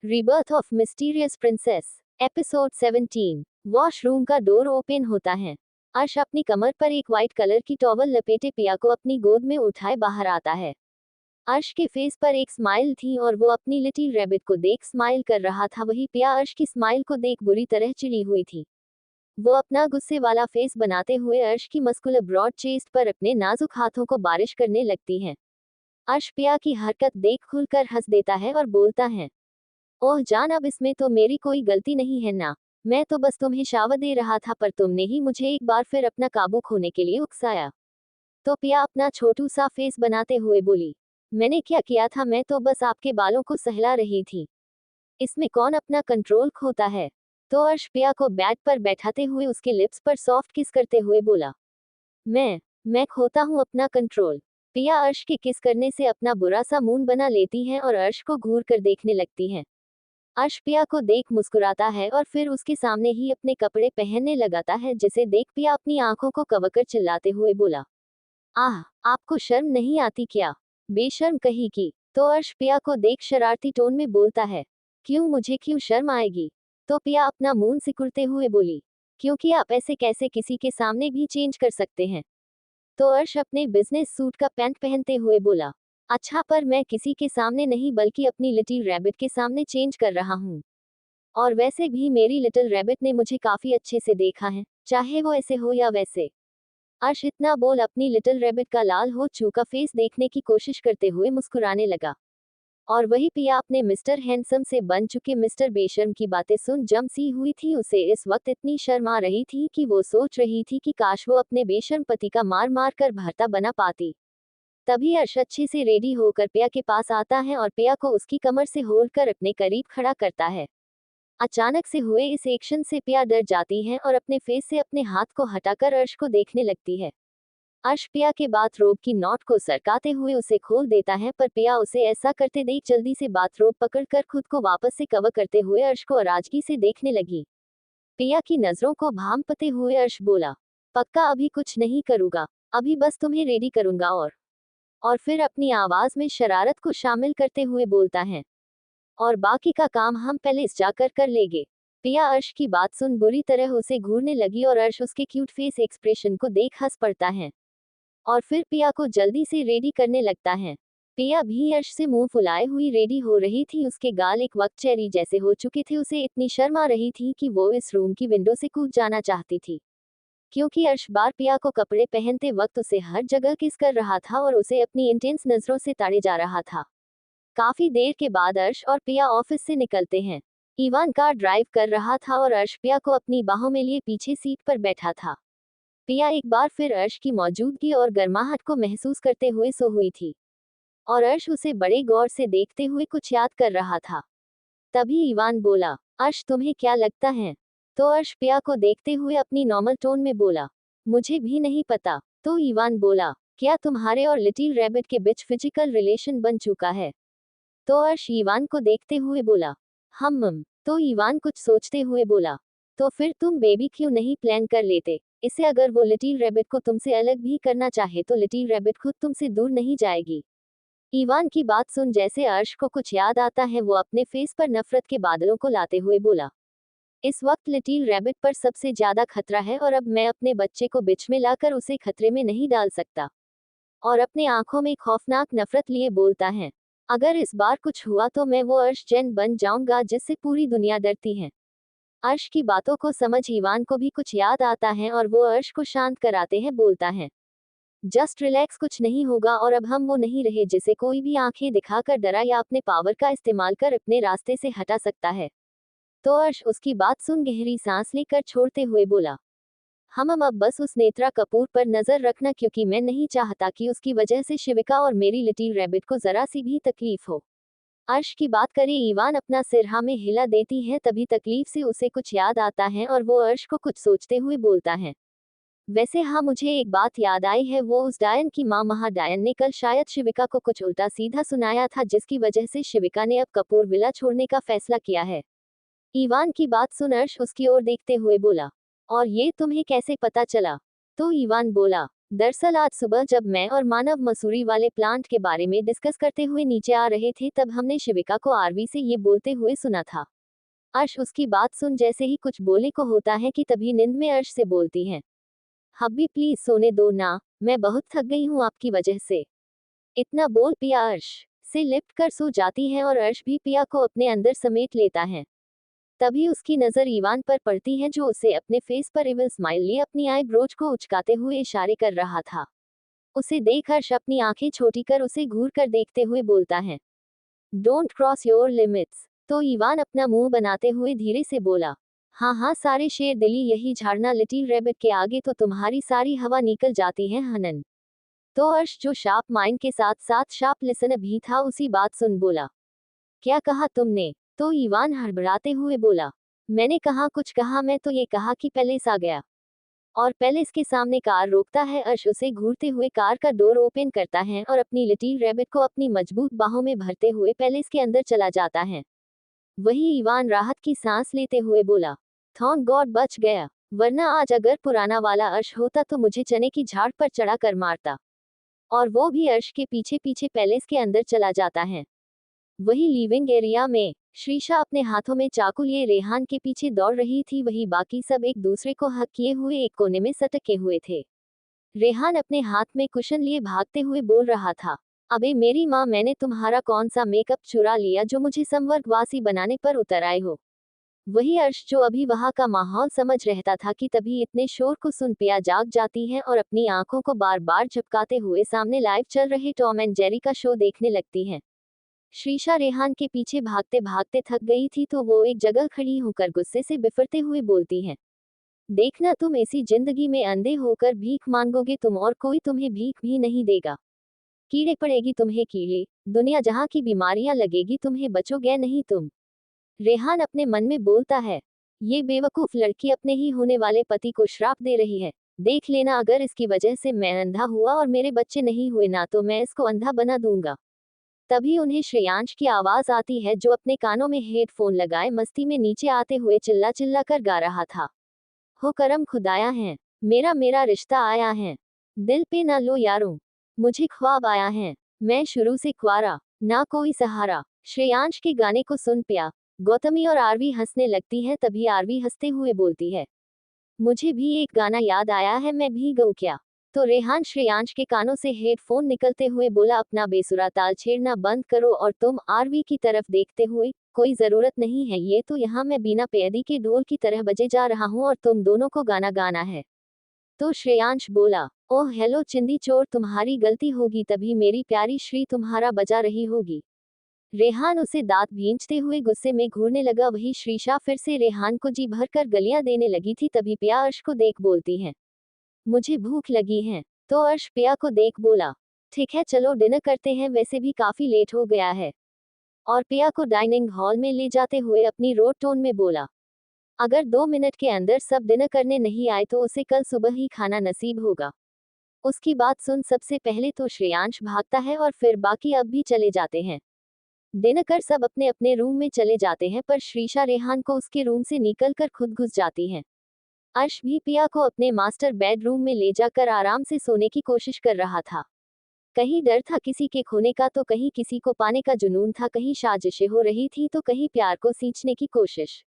Rebirth of mysterious princess. Episode 17। Washroom का door open होता है। अर्श अपनी कमर पर एक व्हाइट कलर की टॉवल लपेटे पिया को अपनी गोद में उठाए बाहर आता है। अर्श के फेस पर एक स्माइल थी और वो अपनी लिटिल रैबिट को देख स्माइल कर रहा था। वही पिया अर्श की स्माइल को देख बुरी तरह चिढ़ी हुई थी। वो अपना गुस्से वाला फेस बनाते हुए अर्श की मस्कुलर ब्रॉड चेस्ट पर अपने नाजुक हाथों को बारिश करने लगती है। अर्श पिया की हरकत देख खुलकर हंस देता है और बोलता है, ओह जान, अब इसमें तो मेरी कोई गलती नहीं है ना। मैं तो बस तुम्हें शावर दे रहा था, पर तुमने ही मुझे एक बार फिर अपना काबू खोने के लिए उकसाया। तो पिया अपना छोटू सा फेस बनाते हुए बोली, मैंने क्या किया था, मैं तो बस आपके बालों को सहला रही थी। इसमें कौन अपना कंट्रोल खोता है। तो अर्श पिया को बेड पर बैठाते हुए उसके लिप्स पर सॉफ्ट किस करते हुए बोला, मैं खोता हूँ अपना कंट्रोल। पिया अर्श के किस करने से अपना बुरा सा मुंह बना लेती है और अर्श को घूर कर देखने लगती है। अर्श पिया को देख मुस्कुराता है और फिर उसके सामने ही अपने कपड़े पहनने लगाता है, जिसे देख पिया अपनी आंखों को कवकर चिल्लाते हुए बोला, आह, आपको शर्म नहीं आती क्या, बेशर्म कहीं की। तो अर्श पिया को देख शरारती टोन में बोलता है, क्यों, मुझे क्यों शर्म आएगी। तो पिया अपना मुंह सिकुड़ते हुए बोली, क्योंकि आप ऐसे कैसे किसी के सामने भी चेंज कर सकते हैं। तो अर्श अपने बिजनेस सूट का पैंट पहनते हुए बोला, अच्छा, पर मैं किसी के सामने नहीं बल्कि अपनी लिटिल रैबिट के सामने चेंज कर रहा हूँ। और वैसे भी मेरी लिटिल रैबिट ने मुझे काफी अच्छे से देखा है, चाहे वो ऐसे हो या वैसे। अर्श इतना बोल अपनी लिटिल रैबिट का लाल हो चुका फेस देखने की कोशिश करते हुए मुस्कुराने लगा। और वही पिया अपने मिस्टर हैंडसम से बन चुके मिस्टर बेशर्म की बातें सुन जम सी हुई थी। उसे इस वक्त इतनी शर्म आ रही थी कि वो सोच रही थी कि काश वो अपने बेशर्म पति का मार मार कर भरता बना पाती। तभी अर्श अच्छे से रेडी होकर पिया के पास आता है और पिया को उसकी कमर से होल्ड कर अपने करीब खड़ा करता है। अचानक से हुए इस एक्शन से पिया डर जाती है और अपने फेस से अपने हाथ को हटाकर अर्श को देखने लगती है। अर्श पिया के बाथरोब की नॉट को सरकाते हुए उसे खोल देता है, पर पिया उसे ऐसा करते देख जल्दी से बाथरोब पकड़कर खुद को वापस से कवर करते हुए अर्श को अराजगी से देखने लगी। पिया की नजरों को भांपते हुए अर्श बोला, पक्का अभी कुछ नहीं करूंगा, अभी बस तुम्हें रेडी करूंगा। और फिर अपनी आवाज में शरारत को शामिल करते हुए बोलता है, और बाकी का काम हम पैलेस जाकर कर लेंगे। पिया अर्श की बात सुन बुरी तरह उसे घूरने लगी और अर्श उसके क्यूट फेस एक्सप्रेशन को देख हंस पड़ता है। और फिर पिया को जल्दी से रेडी करने लगता है। पिया भी अर्श से मुंह फुलाए हुई रेडी हो रही थी। उसके गाल एक वक्त चेरी जैसे हो चुके थे। उसे इतनी शर्म आ रही थी कि वो इस रूम की विंडो से कूद जाना चाहती थी, क्योंकि अर्श बार पिया को कपड़े पहनते वक्त उसे हर जगह किस कर रहा था और उसे अपनी इंटेंस नजरों से ताड़े जा रहा था। काफी देर के बाद अर्श और पिया ऑफिस से निकलते हैं। इवान कार ड्राइव कर रहा था और अर्श पिया को अपनी बाहों में लिए पीछे सीट पर बैठा था। पिया एक बार फिर अर्श की मौजूदगी और गर्माहट को महसूस करते हुए सो हुई थी और अर्श उसे बड़े गौर से देखते हुए कुछ याद कर रहा था। तभी इवान बोला, अर्श तुम्हें क्या लगता है। तो अर्श पिया को देखते हुए अपनी नॉर्मल टोन में बोला, मुझे भी नहीं पता। तो इवान बोला, क्या तुम्हारे और लिटिल रैबिट के बीच फिजिकल रिलेशन बन चुका है। तो अर्श इवान को देखते हुए बोला, हम। तो इवान कुछ सोचते हुए बोला, तो फिर तुम बेबी क्यों नहीं प्लान कर लेते इसे। अगर वो लिटिल रैबिट को तुमसे अलग भी करना चाहे तो लिटिल रैबिट खुद तुमसे दूर नहीं जाएगी। इवान की बात सुन जैसे अर्श को कुछ याद आता है, वो अपने फेस पर नफरत के बादलों को लाते हुए बोला, इस वक्त लिटिल रैबिट पर सबसे ज्यादा खतरा है और अब मैं अपने बच्चे को बीच में लाकर उसे खतरे में नहीं डाल सकता। और अपने आंखों में खौफनाक नफरत लिए बोलता है, अगर इस बार कुछ हुआ तो मैं वो अर्श जैन बन जाऊंगा जिससे पूरी दुनिया डरती है। अर्श की बातों को समझ इवान को भी कुछ याद आता है और वो अर्श को शांत कराते हैं, बोलता है, जस्ट रिलैक्स, कुछ नहीं होगा और अब हम वो नहीं रहे जिसे कोई भी आंखें दिखाकर डरा या अपने पावर का इस्तेमाल कर अपने रास्ते से हटा सकता है। तो अर्श उसकी बात सुन गहरी सांस लेकर छोड़ते हुए बोला, हम अब बस उस नेत्रा कपूर पर नजर रखना, क्योंकि मैं नहीं चाहता कि उसकी वजह से शिविका और मेरी लिटिल रैबिट को जरा सी भी तकलीफ हो। अर्श की बात करे इवान अपना सिर हाँ में हिला देती है। तभी तकलीफ से उसे कुछ याद आता है और वो अर्श को कुछ सोचते हुए बोलता है, वैसे हाँ, मुझे एक बात याद आई है, वो उस डायन की माँ महा डायन ने कल शायद शिविका को कुछ उल्टा सीधा सुनाया था, जिसकी वजह से शिविका ने अब कपूर विला छोड़ने का फैसला किया है। इवान की बात सुन अर्श उसकी ओर देखते हुए बोला, और ये तुम्हें कैसे पता चला। तो इवान बोला, दरअसल आज सुबह जब मैं और मानव मसूरी वाले प्लांट के बारे में डिस्कस करते हुए नीचे आ रहे थे तब हमने शिविका को आरवी से ये बोलते हुए सुना था। अर्श उसकी बात सुन जैसे ही कुछ बोले को होता है कि तभी नींद में अर्श से बोलती है, हब्बी प्लीज सोने दो ना, मैं बहुत थक गई हूँ आपकी वजह से। इतना बोल पिया अर्श से लिपट कर सो जाती है और अर्श भी पिया को अपने अंदर समेट लेता है। तभी उसकी नजर ईवान पर पड़ती है जो उसे अपने फेस पर इविल स्माइल लिए अपनी आईब्रोज को उचकाते हुए इशारे कर रहा था। उसे देख हर्ष अपनी आंखें छोटी कर उसे घूर कर देखते हुए बोलता है, डोंट क्रॉस योर लिमिट्स। तो ईवान अपना मुंह बनाते हुए धीरे से बोला, हाँ हाँ सारे शेर दिली यही झाड़ना लिटिल रैबिट के आगे तो तुम्हारी सारी हवा निकल जाती है हनन। तो अर्श जो शार्प माइंड के साथ साथ शार्प लिसनर भी था उसी बात सुन बोला, क्या कहा तुमने? तो ईवान हड़बड़ाते हुए बोला, मैंने कहा कुछ कहा, मैं तो ये कहा कि पैलेस आ गया। और पैलेस के सामने कार रोकता है। अर्श उसे घूरते हुए कार का डोर ओपन करता है और अपनी लिटिल रैबिट को अपनी मजबूत बाहों में भरते हुए पैलेस के अंदर चला जाता है। वही ईवान राहत की सांस लेते हुए बोला, थैंक गॉड बच गया, वरना आज अगर पुराना वाला अर्श होता तो मुझे चने की झाड़ पर चढ़ा कर मारता। और वो भी अर्श के पीछे पीछे पैलेस के अंदर चला जाता है। वही लिविंग एरिया में श्रीशा अपने हाथों में चाकू लिए रेहान के पीछे दौड़ रही थी। वही बाकी सब एक दूसरे को हक किए हुए एक कोने में सटके हुए थे। रेहान अपने हाथ में कुशन लिए भागते हुए बोल रहा था, अबे मेरी माँ, मैंने तुम्हारा कौन सा मेकअप चुरा लिया जो मुझे संवर्गवासी बनाने पर उतर आए हो। वही अर्श जो अभी वहां का माहौल समझ रहता था कि तभी इतने शोर को सुन पिया जाग जाती है और अपनी आंखों को बार बार झपकाते हुए सामने लाइव चल रहे टॉम एंड जेरी का शो देखने लगती है। श्रीशा रेहान के पीछे भागते भागते थक गई थी तो वो एक जगह खड़ी होकर गुस्से से बिफरते हुए बोलती है, देखना तुम ऐसी जिंदगी में अंधे होकर भीख मांगोगे तुम और कोई तुम्हें भीख भी नहीं देगा। कीड़े पड़ेगी तुम्हें कीड़े, दुनिया जहाँ की बीमारियां लगेगी तुम्हें, बचोगे नहीं तुम। रेहान अपने मन में बोलता है, ये बेवकूफ लड़की अपने ही होने वाले पति को श्राप दे रही है। देख लेना अगर इसकी वजह से मैं अंधा हुआ और मेरे बच्चे नहीं हुए ना तो मैं इसको अंधा बना दूंगा। तभी उन्हें श्रेयांश की आवाज आती है जो अपने कानों में हेडफोन लगाए मस्ती में नीचे आते हुए चिल्ला चिल्ला कर गा रहा था, हो करम खुदाया है, मेरा मेरा रिश्ता आया है, दिल पे ना लो यारों, मुझे ख्वाब आया है, मैं शुरू से क्वारा, ना कोई सहारा। श्रेयांश के गाने को सुन पिया, गौतमी और आरवी हंसने लगती है। तभी आरवी हंसते हुए बोलती है, मुझे भी एक गाना याद आया है, मैं भी गाऊं क्या? तो रेहान श्रेयांश के कानों से हेडफोन निकलते हुए बोला, अपना बेसुरा ताल छेड़ना बंद करो और तुम आरवी की तरफ देखते हुए, कोई जरूरत नहीं है, ये तो यहाँ मैं बिना पैदी के ढोल की तरह बजे जा रहा हूँ और तुम दोनों को गाना गाना है। तो श्रेयांश बोला, ओह हेलो चिंदी चोर, तुम्हारी गलती होगी, तभी मेरी प्यारी श्री तुम्हारा बजा रही होगी। रेहान उसे दांत भींचते हुए गुस्से में घूरने लगा। वही श्रीशा फिर से रेहान को जी भर कर गलियां देने लगी थी। तभी पिया अर्श को देख बोलती है, मुझे भूख लगी है। तो अर्श पिया को देख बोला, ठीक है चलो डिनर करते हैं, वैसे भी काफी लेट हो गया है। और पिया को डाइनिंग हॉल में ले जाते हुए अपनी रोड टोन में बोला, अगर 2 मिनट के अंदर सब डिनर करने नहीं आए तो उसे कल सुबह ही खाना नसीब होगा। उसकी बात सुन सबसे पहले तो श्रेयांश भागता है और फिर बाकी अब भी चले जाते हैं। डिनर कर सब अपने अपने रूम में चले जाते हैं पर श्रीशा रेहान को उसके रूम से निकलकर खुद घुस जाती है। अर्श भी पिया को अपने मास्टर बेडरूम में ले जाकर आराम से सोने की कोशिश कर रहा था। कहीं डर था किसी के खोने का तो कहीं किसी को पाने का जुनून था, कहीं साजिशें हो रही थी तो कहीं प्यार को सींचने की कोशिश।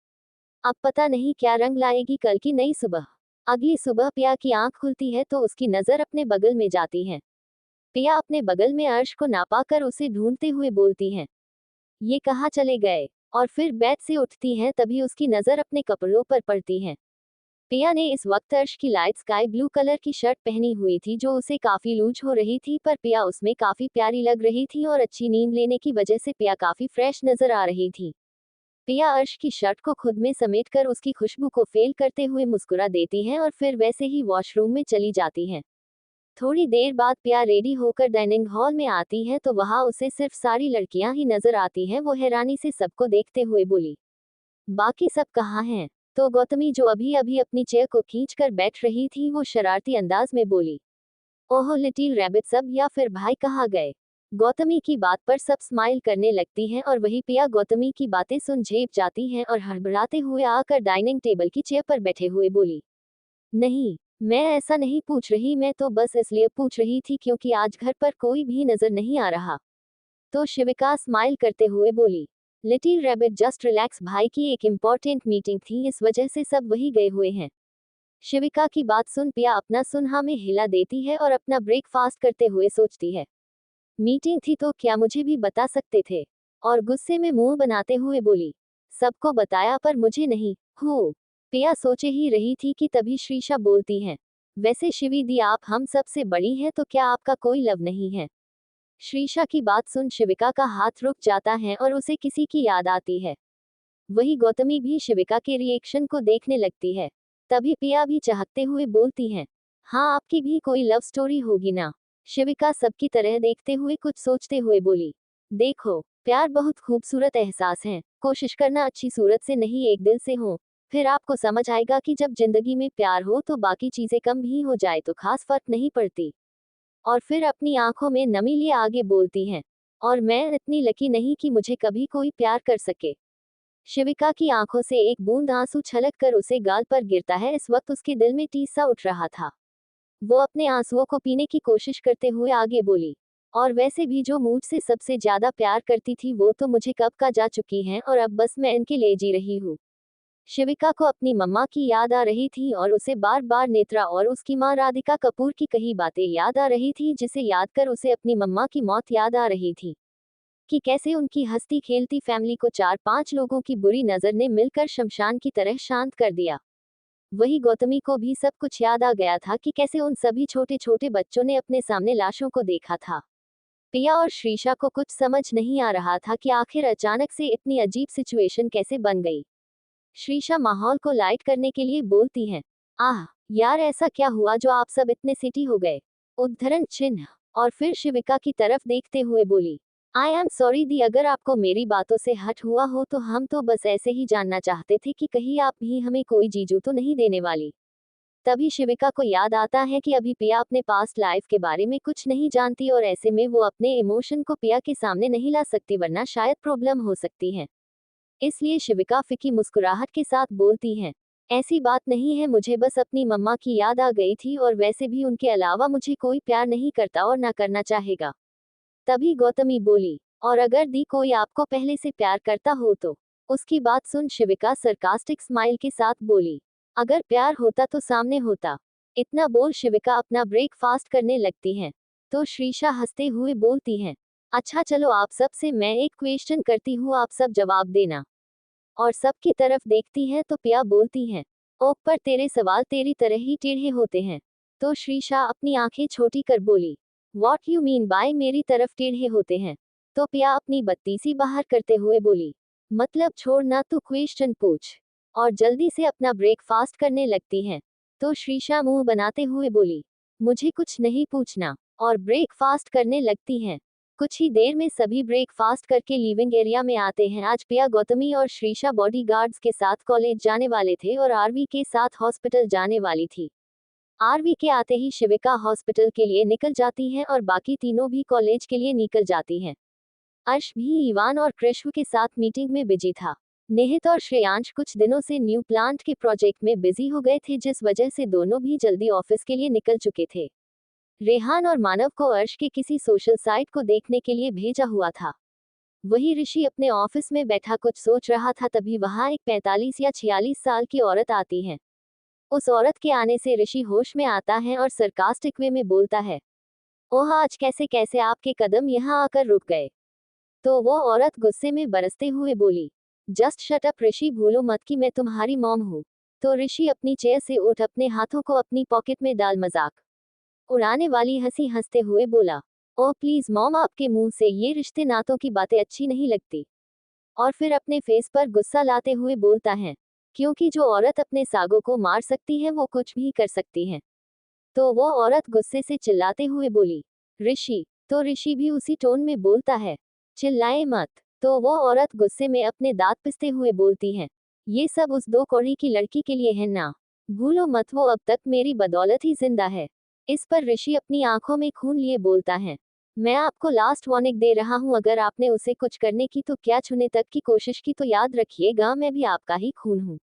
अब पता नहीं क्या रंग लाएगी कल की नई सुबह। अगली सुबह पिया की आंख खुलती है तो उसकी नजर अपने बगल में जाती है। पिया अपने बगल में अर्श को नापा कर उसे ढूंढते हुए बोलती है, ये कहाँ चले गए? और फिर बेड से उठती है तभी उसकी नजर अपने कपड़ों पर पड़ती है। पिया ने इस वक्त अर्श की लाइट स्काई ब्लू कलर की शर्ट पहनी हुई थी जो उसे काफी लूज हो रही थी, पर पिया उसमें काफी प्यारी लग रही थी और अच्छी नींद लेने की वजह से पिया काफी फ्रेश नजर आ रही थी। पिया अर्श की शर्ट को खुद में समेटकर उसकी खुशबू को फेल करते हुए मुस्कुरा देती है और फिर वैसे ही वॉशरूम में चली जाती है। थोड़ी देर बाद पिया रेडी होकर डाइनिंग हॉल में आती है तो वहां उसे सिर्फ सारी लड़कियां ही नजर आती हैं। वो हैरानी से सबको देखते हुए बोली, बाकी सब कहाँ हैं? तो गौतमी जो अभी अभी अपनी चेयर को खींचकर बैठ रही थी वो शरारती अंदाज में बोली, ओह लिटिल रैबिट सब या फिर भाई कहाँ गए? गौतमी की बात पर सब स्माइल करने लगती हैं और वही पिया गौतमी की बातें सुन झेप जाती हैं और हड़बड़ाते हुए आकर डाइनिंग टेबल की चेयर पर बैठे हुए बोली, नहीं मैं ऐसा नहीं पूछ रही, मैं तो बस इसलिए पूछ रही थी क्योंकि आज घर पर कोई भी नजर नहीं आ रहा। तो शिविका स्माइल करते हुए बोली, लिटिल रैबिट जस्ट रिलैक्स भाई की एक इम्पोर्टेंट मीटिंग थी, इस वजह से सब वही गए हुए हैं। शिविका की बात सुन पिया अपना सुनहा में हिला देती है और अपना ब्रेकफास्ट करते हुए सोचती है, मीटिंग थी तो क्या मुझे भी बता सकते थे। और गुस्से में मुंह बनाते हुए बोली, सबको बताया पर मुझे नहीं। हो पिया सोचे ही रही थी कि तभी श्रीशा बोलती हैं, वैसे शिवी दी आप हम सबसे बड़ी हैं तो क्या आपका कोई लव नहीं है। श्रीशा की बात सुन शिविका का हाथ रुक जाता है और उसे किसी की याद आती है। वही गौतमी भी शिविका के रिएक्शन को देखने लगती है। तभी पिया भी चाहते हुए बोलती हैं, हाँ आपकी भी कोई लव स्टोरी होगी ना। शिविका सबकी तरह देखते हुए कुछ सोचते हुए बोली, देखो प्यार बहुत खूबसूरत एहसास है, कोशिश करना अच्छी सूरत से नहीं एक दिल से हो, फिर आपको समझ आएगा कि जब जिंदगी में प्यार हो तो बाकी चीजें कम भी हो जाए तो खास फर्क नहीं पड़ती। और फिर अपनी आंखों में नमी लिए आगे बोलती हैं, और मैं इतनी लकी नहीं कि मुझे कभी कोई प्यार कर सके। शिविका की आंखों से एक बूंद आंसू छलक कर उसे गाल पर गिरता है। इस वक्त उसके दिल में टीस सा उठ रहा था। वो अपने आंसुओं को पीने की कोशिश करते हुए आगे बोली, और वैसे भी जो मुझसे सबसे ज्यादा प्यार करती थी वो तो मुझे कब का जा चुकी हैं और अब बस मैं इनके लिए जी रही हूँ। शिविका को अपनी मम्मा की याद आ रही थी और उसे बार बार नेत्रा और उसकी माँ राधिका कपूर की कही बातें याद आ रही थी, जिसे याद कर उसे अपनी मम्मा की मौत याद आ रही थी कि कैसे उनकी हंसती खेलती फैमिली को 4-5 लोगों की बुरी नजर ने मिलकर शमशान की तरह शांत कर दिया। वही गौतमी को भी सब कुछ याद आ गया था कि कैसे उन सभी छोटे छोटे बच्चों ने अपने सामने लाशों को देखा था। पिया और श्रीशा को कुछ समझ नहीं आ रहा था कि आखिर अचानक से इतनी अजीब सिचुएशन कैसे बन गई। श्रीशा माहौल को लाइट करने के लिए बोलती हैं, आह यार ऐसा क्या हुआ जो आप सब इतने सिटी हो गए। उद्धरण चिन्ह। और फिर शिविका की तरफ देखते हुए बोली, आई एम सॉरी दी, अगर आपको मेरी बातों से हट हुआ हो तो हम तो बस ऐसे ही जानना चाहते थे कि कहीं आप भी हमें कोई जीजू तो नहीं देने वाली। तभी शिविका को याद आता है कि अभी पिया अपने पास्ट लाइफ के बारे में कुछ नहीं जानती और ऐसे में वो अपने इमोशन को पिया के सामने नहीं ला सकती वरना शायद प्रॉब्लम हो सकती है। इसलिए शिविका फिकी मुस्कुराहट के साथ बोलती हैं, ऐसी बात नहीं है, मुझे बस अपनी मम्मा की याद आ गई थी और वैसे भी उनके अलावा मुझे कोई प्यार नहीं करता और ना करना चाहेगा। तभी गौतमी बोली, और अगर दी कोई आपको पहले से प्यार करता हो तो। उसकी बात सुन शिविका सरकास्टिक स्माइल के साथ बोली, अगर प्यार होता तो सामने होता। इतना बोल शिविका अपना ब्रेकफास्ट करने लगती हैं। तो श्रीशा हंसते हुए बोलती हैं, अच्छा चलो आप सब से मैं एक क्वेश्चन करती हूँ, आप सब जवाब देना। और सबकी तरफ देखती है तो पिया बोलती हैं, ओह पर तेरे सवाल तेरी तरह ही टेढ़े होते हैं। तो श्रीशा अपनी आंखें छोटी कर बोली, वॉट यू मीन बाय मेरी तरफ टेढ़े होते हैं। तो पिया अपनी बत्तीसी बाहर करते हुए बोली, मतलब छोड़ ना तू क्वेश्चन पूछ। और जल्दी से अपना ब्रेकफास्ट करने लगती हैं। तो श्रीशा मुंह बनाते हुए बोली, मुझे कुछ नहीं पूछना। और ब्रेकफास्ट करने लगती हैं। कुछ ही देर में सभी ब्रेकफास्ट करके लिविंग एरिया में आते हैं। आज पिया गौतमी और श्रीशा बॉडीगार्ड्स के साथ कॉलेज जाने वाले थे और आरवी के साथ हॉस्पिटल जाने वाली थी। आरवी के आते ही शिविका हॉस्पिटल के लिए निकल जाती है और बाकी तीनों भी कॉलेज के लिए निकल जाती हैं। अर्श भी इवान और कृष्व के साथ मीटिंग में बिजी था। निहित और श्रेयांश कुछ दिनों से न्यू प्लांट के प्रोजेक्ट में बिजी हो गए थे, जिस वजह से दोनों भी जल्दी ऑफिस के लिए निकल चुके थे। रेहान और मानव को अर्श के किसी सोशल साइट को देखने के लिए भेजा हुआ था। वही ऋषि अपने ऑफिस में बैठा कुछ सोच रहा था, तभी वहां एक 45 या 46 साल की औरत आती है। उस औरत के आने से ऋषि होश में आता है और सरकास्टिक वे में बोलता है, ओह आज कैसे कैसे आपके कदम यहाँ आकर रुक गए। तो वो औरत गुस्से में बरसते हुए बोली, जस्ट शट अप ऋषि, भूलो मत कि मैं तुम्हारी मॉम हूँ। तो ऋषि अपनी चेयर से उठ अपने हाथों को अपनी पॉकेट में डाल मजाक उड़ाने वाली हंसी हंसते हुए बोला, ओह प्लीज मॉम, आपके मुंह से ये रिश्ते नातों की बातें अच्छी नहीं लगती। और फिर अपने फेस पर गुस्सा लाते हुए बोलता है, क्योंकि जो औरत अपने सागों को मार सकती है वो कुछ भी कर सकती है। तो वो औरत गुस्से से चिल्लाते हुए बोली, ऋषि। तो ऋषि भी उसी टोन में बोलता है, चिल्लाए मत। तो वो औरत गुस्से में अपने दांत पिसते हुए बोलती है, ये सब उस 2 कौड़ी की लड़की के लिए है ना, भूलो मत वो अब तक मेरी बदौलत ही जिंदा है। इस पर ऋषि अपनी आंखों में खून लिए बोलता है, मैं आपको लास्ट वार्निंग दे रहा हूं, अगर आपने उसे कुछ करने की तो क्या छूने तक की कोशिश की तो याद रखिएगा मैं भी आपका ही खून हूं।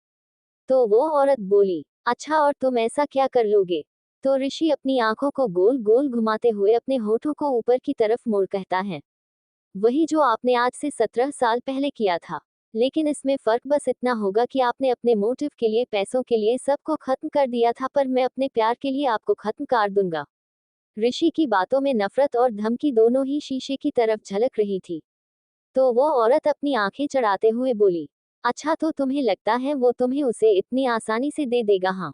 तो वो औरत बोली, अच्छा, और तुम ऐसा क्या कर लोगे? तो ऋषि अपनी आंखों को गोल गोल घुमाते हुए अपने होठों को ऊपर की तरफ मोड़ कहता है, वही जो आपने आज से 17 साल पहले किया था। लेकिन इसमें फर्क बस इतना होगा कि आपने अपने मोटिव के लिए, पैसों के लिए सबको खत्म कर दिया था, पर मैं अपने प्यार के लिए आपको खत्म कर दूंगा। ऋषि की बातों में नफरत और धमकी दोनों ही शीशे की तरफ झलक रही थी। तो वो औरत अपनी आंखें चढ़ाते हुए बोली, अच्छा, तो तुम्हें लगता है वो तुम्हें उसे इतनी आसानी से दे देगा? हाँ।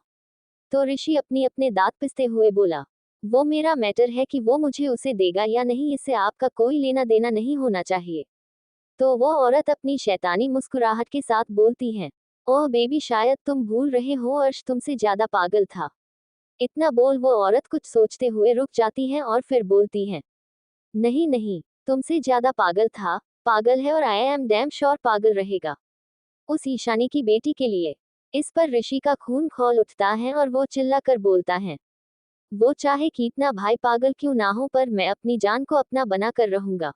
तो ऋषि अपनी अपने दांत पिसते हुए बोला, वो मेरा मैटर है कि वो मुझे उसे देगा या नहीं, इससे आपका कोई लेना देना नहीं होना चाहिए। तो वो औरत अपनी शैतानी मुस्कुराहट के साथ बोलती है, ओह बेबी, शायद तुम भूल रहे हो अर्श तुमसे ज्यादा पागल था। इतना बोल वो औरत कुछ सोचते हुए रुक जाती है और फिर बोलती है, नहीं नहीं, तुमसे ज्यादा पागल था, पागल है, और आई एम डैम श्योर पागल रहेगा उस ईशानी की बेटी के लिए। इस पर ऋषि का खून खौल उठता है और वो चिल्लाकर बोलता है, वो चाहे कितना भाई पागल क्यों ना हो, पर मैं अपनी जान को अपना बना कर रहूंगा।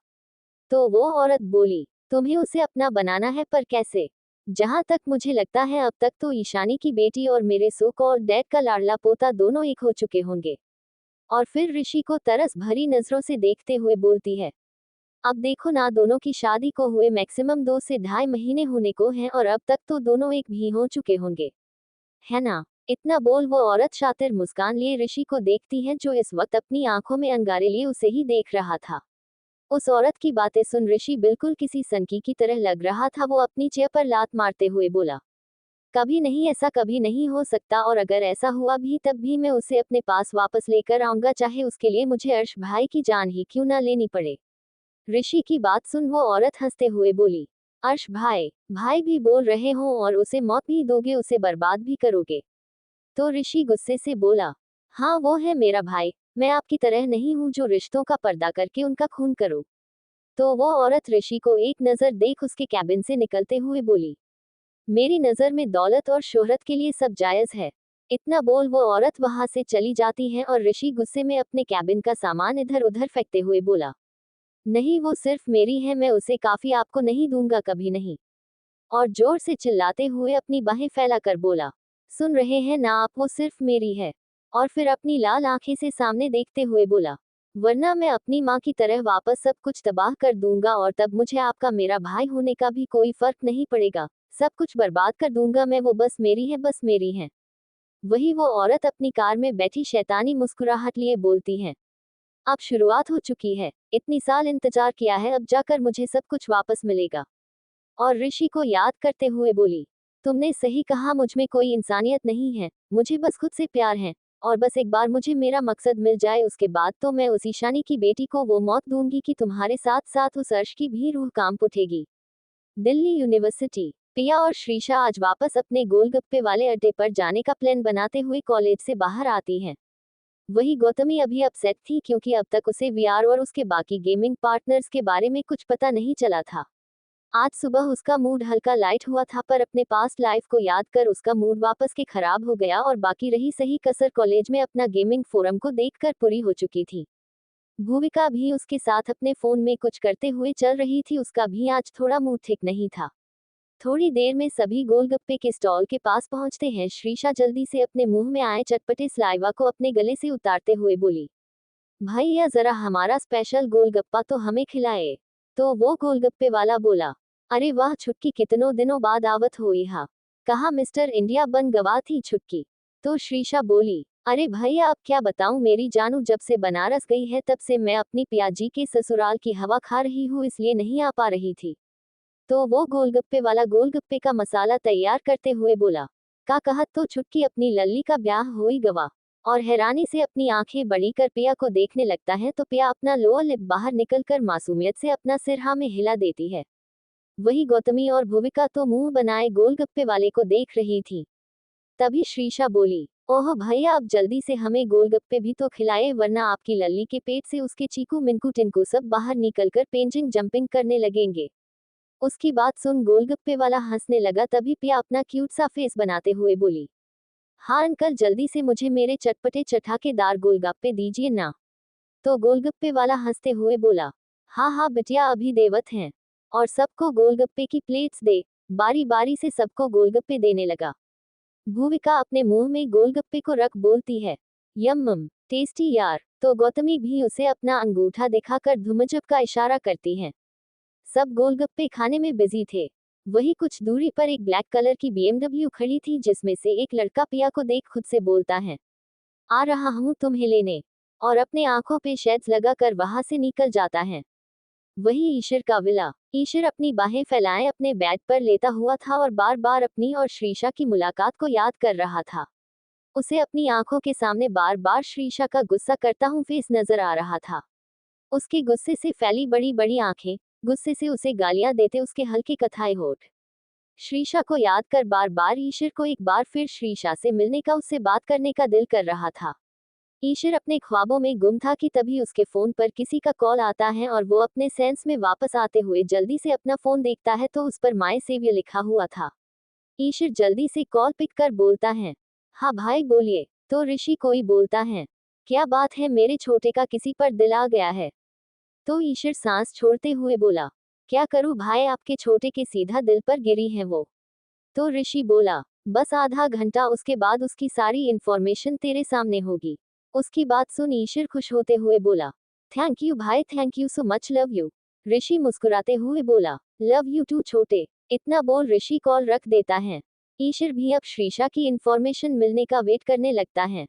तो वो औरत बोली, तुम्हें उसे अपना बनाना है, पर कैसे? जहां तक मुझे लगता है अब तक तो ईशानी की बेटी और मेरे सो कॉल्ड डैड का लाडला पोता दोनों एक हो चुके होंगे। और फिर ऋषि को तरस भरी नजरों से देखते हुए बोलती है, अब देखो ना, दोनों की शादी को हुए मैक्सिमम 2 से ढाई महीने होने को हैं और अब तक तो दोनों एक भी हो चुके होंगे, है ना? इतना बोल वो औरत शातिर मुस्कान लिए ऋषि को देखती है, जो इस वक्त अपनी आंखों में अंगारे लिए उसे ही देख रहा था। उस औरत की बातें सुन ऋषि बिल्कुल किसी सनकी की तरह लग रहा था। वो अपनी चेयर पर लात मारते हुए बोला, कभी नहीं, ऐसा कभी नहीं हो सकता, और अगर ऐसा हुआ भी तब भी मैं उसे अपने पास वापस लेकर आऊंगा, चाहे उसके लिए मुझे अर्श भाई की जान ही क्यों ना लेनी पड़े। ऋषि की बात सुन वो औरत हंसते हुए बोली, अर्श भाई, भाई भी बोल रहे हो और उसे मौत भी दोगे, उसे बर्बाद भी करोगे? तो ऋषि गुस्से से बोला, हाँ, वो है मेरा भाई, मैं आपकी तरह नहीं हूँ जो रिश्तों का पर्दा करके उनका खून करूँ। तो वो औरत ऋषि को एक नजर देख उसके कैबिन से निकलते हुए बोली, मेरी नजर में दौलत और शोहरत के लिए सब जायज है। इतना बोल वो औरत वहां से चली जाती है और ऋषि गुस्से में अपने कैबिन का सामान इधर उधर फेंकते हुए बोला, नहीं, वो सिर्फ मेरी है, मैं उसे काफी आपको नहीं दूंगा, कभी नहीं। और जोर से चिल्लाते हुए अपनी बाहें फैलाकर बोला, सुन रहे हैं ना आप, वो सिर्फ मेरी है। और फिर अपनी लाल आंखें से सामने देखते हुए बोला, वरना मैं अपनी माँ की तरह वापस सब कुछ तबाह कर दूंगा, और तब मुझे आपका मेरा भाई होने का भी कोई फर्क नहीं पड़ेगा, सब कुछ बर्बाद कर दूंगा मैं, वो बस मेरी है, बस मेरी है। वही वो औरत अपनी कार में बैठी शैतानी मुस्कुराहट लिए बोलती है, अब शुरुआत हो चुकी है, इतनी साल इंतजार किया है, अब जाकर मुझे सब कुछ वापस मिलेगा। और ऋषि को याद करते हुए बोली, तुमने सही कहा, मुझ में कोई इंसानियत नहीं है, मुझे बस खुद से प्यार है, और बस एक बार मुझे मेरा मकसद मिल जाए, उसके बाद तो मैं उस ईशानी की बेटी को वो मौत दूंगी कि तुम्हारे साथ साथ उस अर्श की भी रूह कांप उठेगी। दिल्ली यूनिवर्सिटी। पिया और श्रीशा आज वापस अपने गोलगप्पे वाले अड्डे पर जाने का प्लान बनाते हुए कॉलेज से बाहर आती हैं। वही गौतमी अभी अपसेट थी, क्योंकि अब तक उसे वीआर और उसके बाकी गेमिंग पार्टनर्स के बारे में कुछ पता नहीं चला था। आज सुबह उसका मूड हल्का लाइट हुआ था, पर अपने पास्ट लाइफ को याद कर उसका मूड वापस के खराब हो गया, और बाकी रही सही कसर कॉलेज में अपना गेमिंग फोरम को देखकर पूरी हो चुकी थी। भूविका भी उसके साथ अपने फोन में कुछ करते हुए चल रही थी, उसका भी आज थोड़ा मूड ठीक नहीं था। थोड़ी देर में सभी गोलगप्पे के स्टॉल के पास पहुंचते हैं। श्रीशा जल्दी से अपने मुंह में आए चटपटे सलाइवा को अपने गले से उतारते हुए बोली, भैया जरा हमारा स्पेशल गोलगप्पा तो हमें खिलाए। तो वो गोलगप्पे वाला बोला, अरे वाह छुटकी, कितनों दिनों बाद आवत हुई हा, कहा मिस्टर इंडिया बन गवा थी छुटकी। तो श्रीशा बोली, अरे भैया अब क्या बताऊं, मेरी जानू जब से बनारस गई है तब से मैं अपनी पियाजी के ससुराल की हवा खा रही हूँ, इसलिए नहीं आ पा रही थी। तो वो गोलगप्पे वाला गोलगप्पे का मसाला तैयार करते हुए बोला, का कहत तो छुटकी अपनी लल्ली का ब्याह हो ही गवा। और हैरानी से अपनी आंखें बड़ी कर पिया को देखने लगता है, तो पिया अपना लोअर लिप बाहर निकलकर मासूमियत से अपना सिर हाँ में हिला देती है। वही गौतमी और भुविका तो मुंह बनाए गोलगप्पे वाले को देख रही थी। तभी श्रीशा बोली, ओह भैया अब जल्दी से हमें गोलगप्पे भी तो खिलाए, वरना आपकी लल्ली के पेट से उसके चीकू मिनकू टिनकू सब बाहर निकलकर पेंजिंग जंपिंग करने लगेंगे। उसकी बात सुन गोलगप्पे वाला हंसने लगा। तभी पिया अपना क्यूट सा फेस बनाते हुए बोली, हाँ अंकल, जल्दी से मुझे मेरे चटपटे चटाकेदार गोलगप्पे दीजिए ना। तो गोलगप्पे वाला हंसते हुए बोला, हाँ हाँ बिटिया, अभी देवत हैं। और सबको गोलगप्पे की प्लेट्स दे। बारी बारी से सबको गोलगप्पे देने लगा। भूविका अपने मुंह में गोलगप्पे को रख बोलती है, यम्मम, टेस्टी यार। तो गौतमी भी उसे अपना अंगूठा दिखाकर धुमचुप का इशारा करती है। सब गोलगप्पे खाने में बिजी थे। वही कुछ दूरी पर एक ब्लैक कलर की BMW खड़ी थी, जिसमें से एक लड़का पिया को देख खुद से बोलता है, आ रहा हूँ तुम्हें लेने, और अपने आंखों पे शेड्स लगाकर वहां से निकल जाता है। वही ईशर का विला। ईशर अपनी बाहें फैलाए अपने बेड पर लेटा हुआ था और बार बार अपनी और श्रीशा की मुलाकात को याद कर रहा था। उसे अपनी आंखों के सामने बार बार श्रीशा का गुस्सा करता हूँ फेस नजर आ रहा था। उसके गुस्से से फैली बड़ी बड़ी आंखें, गुस्से से उसे गालियां देते उसके हल्के कथाए होठ। श्रीशा को याद कर बार बार ईशर को एक बार फिर श्रीशा से मिलने का, उससे बात करने का दिल कर रहा था। ईशर अपने ख्वाबों में गुम था कि तभी उसके फोन पर किसी का कॉल आता है और वो अपने सेंस में वापस आते हुए जल्दी से अपना फोन देखता है तो उस पर माय सेवियर लिखा हुआ था। ईशर जल्दी से कॉल पिक कर बोलता है, हाँ भाई बोलिए। तो ऋषि कोई बोलता है, क्या बात है, मेरे छोटे का किसी पर दिल आ गया है। तो ईशर सांस छोड़ते हुए बोला, क्या करूं भाई, आपके छोटे के सीधा दिल पर गिरी है वो। तो ऋषि बोला, बस आधा घंटा, उसके बाद उसकी सारी इंफॉर्मेशन तेरे सामने होगी। उसकी बात सुन ईशर खुश होते हुए बोला, थैंक यू भाई, thank you so much, love you. Rishi मुस्कुराते हुए बोला, लव यू टू छोटे। इतना बोल ऋषि कॉल रख देता है। ईशर भी अब श्रीशा की इंफॉर्मेशन मिलने का वेट करने लगता है।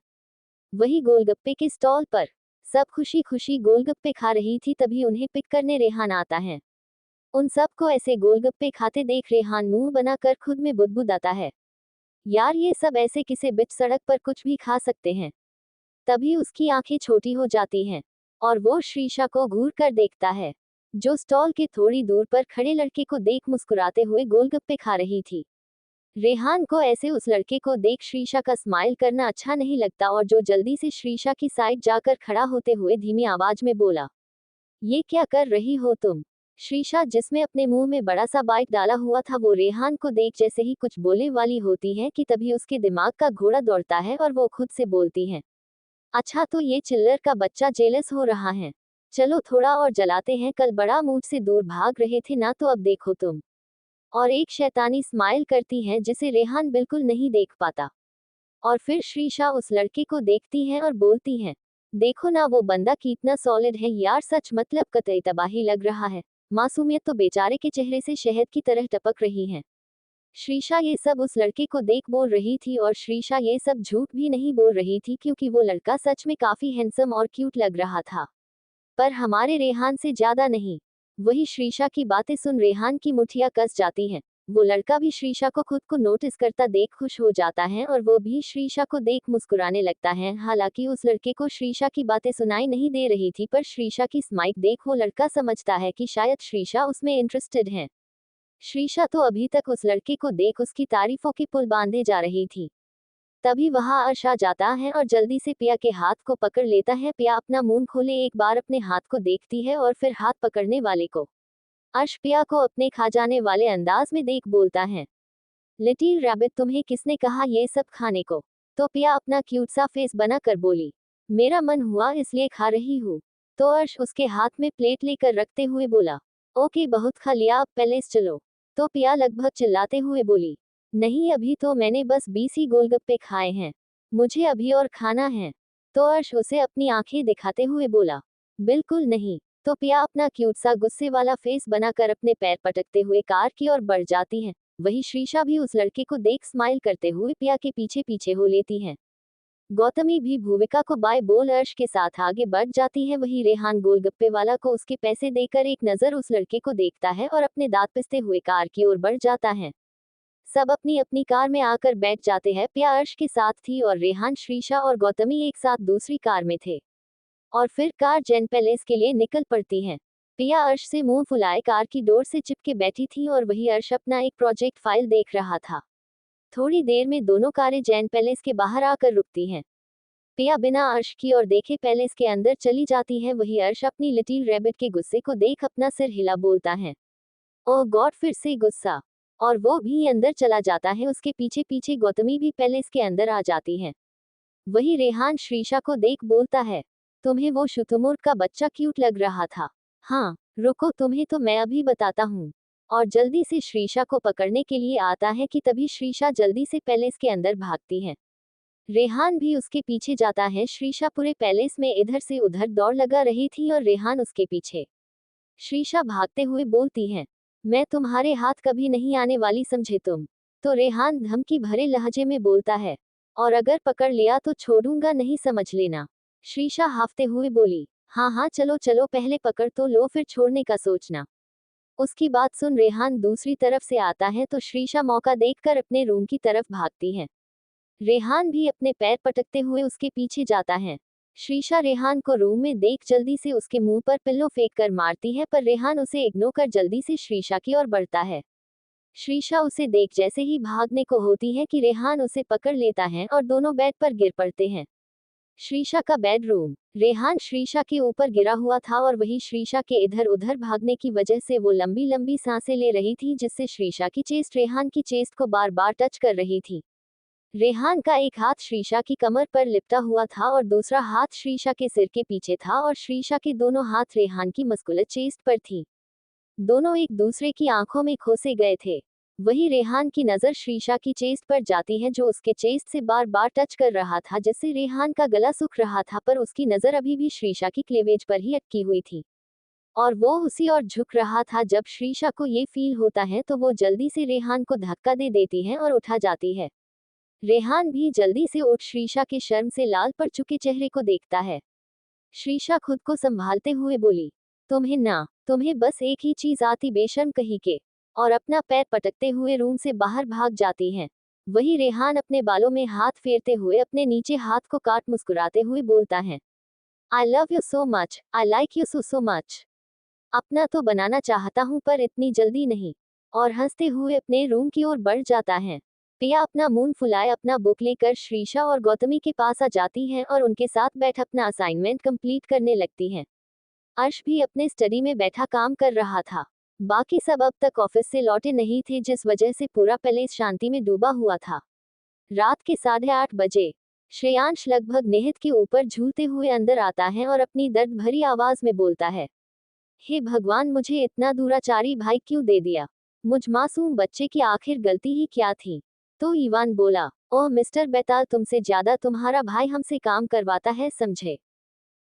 वही गोलगप्पे के स्टॉल पर सब खुशी खुशी गोलगप्पे खा रही थी, तभी उन्हें पिक करने रेहान आता है। उन सबको ऐसे गोलगप्पे खाते देख रेहान मुंह बनाकर खुद में बुदबुदाता है, यार ये सब ऐसे किसे बिच सड़क पर कुछ भी खा सकते हैं। तभी उसकी आंखें छोटी हो जाती हैं और वो श्रीशा को घूर कर देखता है, जो स्टॉल के थोड़ी दूर पर खड़े लड़के को देख मुस्कुराते हुए गोलगप्पे खा रही थी। रेहान को ऐसे उस लड़के को देख श्रीशा का स्माइल करना अच्छा नहीं लगता और जो जल्दी से श्रीशा की साइड जाकर खड़ा होते हुए धीमी आवाज में बोला, ये क्या कर रही हो तुम। श्रीशा, जिसमें अपने मुंह में बड़ा सा बाइट डाला हुआ था, वो रेहान को देख जैसे ही कुछ बोलने वाली होती है कि तभी उसके दिमाग का घोड़ा दौड़ता है और वो खुद से बोलती है, अच्छा तो ये चिल्लर का बच्चा जेलस हो रहा है। चलो थोड़ा और जलाते हैं, कल बड़ा मूड से दूर भाग रहे थे ना, तो अब देखो तुम। और एक शैतानी स्माइल करती है जिसे रेहान बिल्कुल नहीं देख पाता। और फिर श्रीशा उस लड़के को देखती है और बोलती है, देखो ना वो बंदा कितना सॉलिड है यार, सच मतलब कतई तबाही लग रहा है। मासूमियत तो बेचारे के चेहरे से शहद की तरह टपक रही है। श्रीशा ये सब उस लड़के को देख बोल रही थी और श्रीशा ये सब झूठ भी नहीं बोल रही थी, क्योंकि वो लड़का सच में काफी हैंडसम और क्यूट लग रहा था, पर हमारे रेहान से ज्यादा नहीं। वही श्रीशा की बातें सुन रेहान की मुठियां कस जाती हैं। वो लड़का भी श्रीशा को खुद को नोटिस करता देख खुश हो जाता है और वो भी श्रीशा को देख मुस्कुराने लगता है। हालांकि उस लड़के को श्रीशा की बातें सुनाई नहीं दे रही थी, पर श्रीशा की स्माइल देख वो लड़का समझता है कि शायद श्रीशा उसमें इंटरेस्टेड है। श्रीशा तो अभी तक उस लड़के को देख उसकी तारीफों के पुल बांधे जा रही थी। तभी वहां अर्श आ जाता है और जल्दी से पिया के हाथ को पकड़ लेता है। पिया अपना मुंह खोले एक बार अपने हाथ को देखती है और फिर हाथ पकड़ने वाले को। अर्श पिया को अपने खा जाने वाले अंदाज में देख बोलता है, लिटिल रैबिट, तुम्हें किसने कहा ये सब खाने को। तो पिया अपना क्यूट सा फेस बना कर बोली, मेरा मन हुआ इसलिए खा रही हूँ। तो अर्श उसके हाथ में प्लेट लेकर रखते हुए बोला, ओके बहुत खा लिया, अब पैलेस चलो। तो पिया लगभग चिल्लाते हुए बोली, नहीं अभी तो मैंने बस 20 ही गोलगप्पे खाए हैं, मुझे अभी और खाना है। तो अर्श उसे अपनी आंखें दिखाते हुए बोला, बिल्कुल नहीं। तो पिया अपना क्यूट सा गुस्से वाला फेस बनाकर अपने पैर पटकते हुए कार की ओर बढ़ जाती है। वही श्रीशा भी उस लड़के को देख स्माइल करते हुए पिया के पीछे पीछे हो लेती है। गौतमी भी भूविका को बाय बोल अर्श के साथ आगे बढ़ जाती है। वही रेहान गोलगप्पे वाला को उसके पैसे देकर एक नजर उस लड़के को देखता है और अपने दांत पिसते हुए कार की ओर बढ़ जाता है। सब अपनी अपनी कार में आकर बैठ जाते हैं। पिया अर्श के साथ थी और रेहान, श्रीशा और गौतमी एक साथ दूसरी कार में थे और फिर कार जेन पैलेस के लिए निकल पड़ती है। पिया अर्श से मुंह फुलाए कार की डोर से चिपके बैठी थी और वही अर्श अपना एक प्रोजेक्ट फाइल देख रहा था। थोड़ी देर में दोनों कारें जैन पैलेस के बाहर आकर रुकती हैं। पिया बिना अर्श की और देखे पैलेस के अंदर चली जाती है। वही अर्श अपनी लिटिल रैबिट के गुस्से को देख अपना सिर हिला बोलता है, ओह गॉड, फिर से गुस्सा। और वो भी अंदर चला जाता है। उसके पीछे पीछे गौतमी भी पैलेस के अंदर आ जाती है। वही रेहान श्रीशा को देख बोलता है, तुम्हें वो शुतुरमुर्ग का बच्चा क्यूट लग रहा था। हाँ रुको, तुम्हें तो मैं अभी बताता हूँ। और जल्दी से श्रीशा को पकड़ने के लिए आता है कि तभी श्रीशा जल्दी से पैलेस के अंदर भागती है। रेहान भी उसके पीछे जाता है। श्रीशा पूरे पैलेस में इधर से उधर दौड़ लगा रही थी और रेहान उसके पीछे। श्रीशा भागते हुए बोलती है, मैं तुम्हारे हाथ कभी नहीं आने वाली, समझे तुम। तो रेहान धमकी भरे लहजे में बोलता है, और अगर पकड़ लिया तो छोड़ूंगा नहीं, समझ लेना। श्रीशा हाफते हुए बोली, हाँ हाँ चलो चलो, पहले पकड़ तो लो, फिर छोड़ने का सोचना। उसकी बात सुन रेहान दूसरी तरफ से आता है तो श्रीशा मौका देखकर अपने रूम की तरफ भागती है। रेहान भी अपने पैर पटकते हुए उसके पीछे जाता है। श्रीशा रेहान को रूम में देख जल्दी से उसके मुंह पर पिल्लो फेंक कर मारती है, पर रेहान उसे इग्नोर कर जल्दी से श्रीशा की ओर बढ़ता है। श्रीशा उसे देख जैसे ही भागने को होती है कि रेहान उसे पकड़ लेता है और दोनों बेड पर गिर पड़ते हैं। श्रीशा का बेडरूम। रेहान श्रीशा के ऊपर गिरा हुआ था और वही श्रीशा के इधर उधर भागने की वजह से वो लंबी लंबी सांसें ले रही थी, जिससे श्रीशा की चेस्ट रेहान की चेस्ट को बार बार टच कर रही थी। रेहान का एक हाथ श्रीशा की कमर पर लिपटा हुआ था और दूसरा हाथ श्रीशा के सिर के पीछे था और श्रीशा के दोनों हाथ रेहान की मस्कुलर चेस्ट पर थी। दोनों एक दूसरे की आंखों में खोसे गए थे। वही रेहान की नजर श्रीशा की चेस्ट पर जाती है, जो उसके चेस्ट से बार बार टच कर रहा था, जिससे रेहान का गला सूख रहा था, पर उसकी नजर अभी भी श्रीशा की क्लेवेज पर ही अटकी हुई थी और वो उसी ओर झुक रहा था। जब श्रीशा को ये फील होता है तो वो जल्दी से रेहान को धक्का दे देती है और उठा जाती है। रेहान भी जल्दी से उठ श्रीशा के शर्म से लाल पड़ चुके चेहरे को देखता है। श्रीशा खुद को संभालते हुए बोली, तुम्हें बस एक ही चीज आती, बेशर्म कहीं के, और अपना पैर पटकते हुए रूम से बाहर भाग जाती हैं। वही रेहान अपने बालों में हाथ फेरते हुए अपने नीचे हाथ को काट मुस्कुराते हुए बोलता है, I love you so much, I like you so much. अपना तो बनाना चाहता हूँ पर इतनी जल्दी नहीं। और हंसते हुए अपने रूम की ओर बढ़ जाता है। पिया अपना मुंह फुलाए अपना बुक लेकर श्रीशा और गौतमी के पास आ जाती है और उनके साथ बैठ अपना असाइनमेंट कंप्लीट करने लगती है। अर्श भी अपने स्टडी में बैठा काम कर रहा था। बाकी सब अब तक ऑफिस से लौटे नहीं थे, जिस वजह से पूरा पैलेस शांति में डूबा हुआ था। रात के 8:30 बजे श्रेयांश लगभग निहित के ऊपर झूलते हुए अंदर आता है और अपनी दर्द भरी आवाज में बोलता है, हे भगवान, मुझे इतना दुराचारी भाई क्यों दे दिया। मुझ मासूम बच्चे की आखिर गलती ही क्या थी। तो ईवान बोला, ओह मिस्टर बेताल, तुमसे ज्यादा तुम्हारा भाई हमसे काम करवाता है, समझे।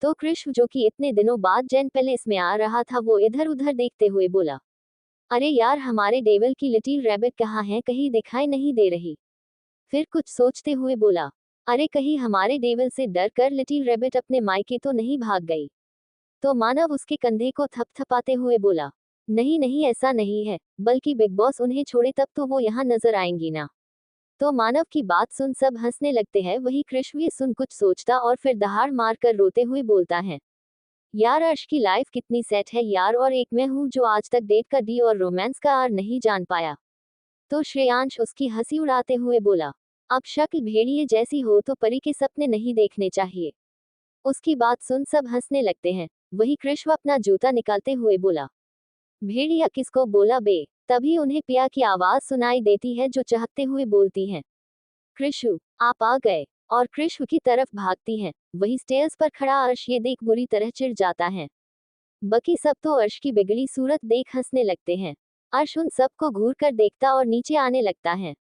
तो कृष्ण, जो कि इतने दिनों बाद जैन पैलेस में आ रहा था, वो इधर उधर देखते हुए बोला, अरे यार, हमारे डेविल की लिटिल रैबिट कहाँ है, कहीं दिखाई नहीं दे रही। फिर कुछ सोचते हुए बोला, अरे कहीं हमारे डेविल से डर कर लिटिल रैबिट अपने मायके तो नहीं भाग गई। तो मानव उसके कंधे को थपथपाते हुए बोला, नहीं नहीं, ऐसा नहीं है, बल्कि बिग बॉस उन्हें छोड़े तब तो वो यहाँ नजर आएंगी ना। तो मानव की बात सुन सब हंसने लगते हैं। वही कृष्ण ये सुन कुछ सोचता और फिर दहाड़ मारकर रोते हुए बोलता है, यार अर्श की लाइफ कितनी सेट है यार, और एक मैं हूँ जो आज तक डेट का डी और रोमांस का आर नहीं जान पाया। तो श्रेयांश उसकी हंसी उड़ाते हुए बोला, अब शक्ल भेड़िए जैसी हो तो परी के सपने नहीं देखने चाहिए। उसकी बात सुन सब हंसने लगते हैं। वही कृष्ण अपना जूता निकालते हुए बोला, भेड़िया किसको बोला बे। तभी उन्हें पिया की आवाज सुनाई देती है, जो चहकते हुए बोलती है, कृषु आप आ गए, और कृष्ण की तरफ भागती हैं। वही स्टेयर्स पर खड़ा अर्श ये देख बुरी तरह चिढ़ जाता है। बाकी सब तो अर्श की बिगड़ी सूरत देख हंसने लगते हैं। अर्श उन सबको घूर कर देखता और नीचे आने लगता है।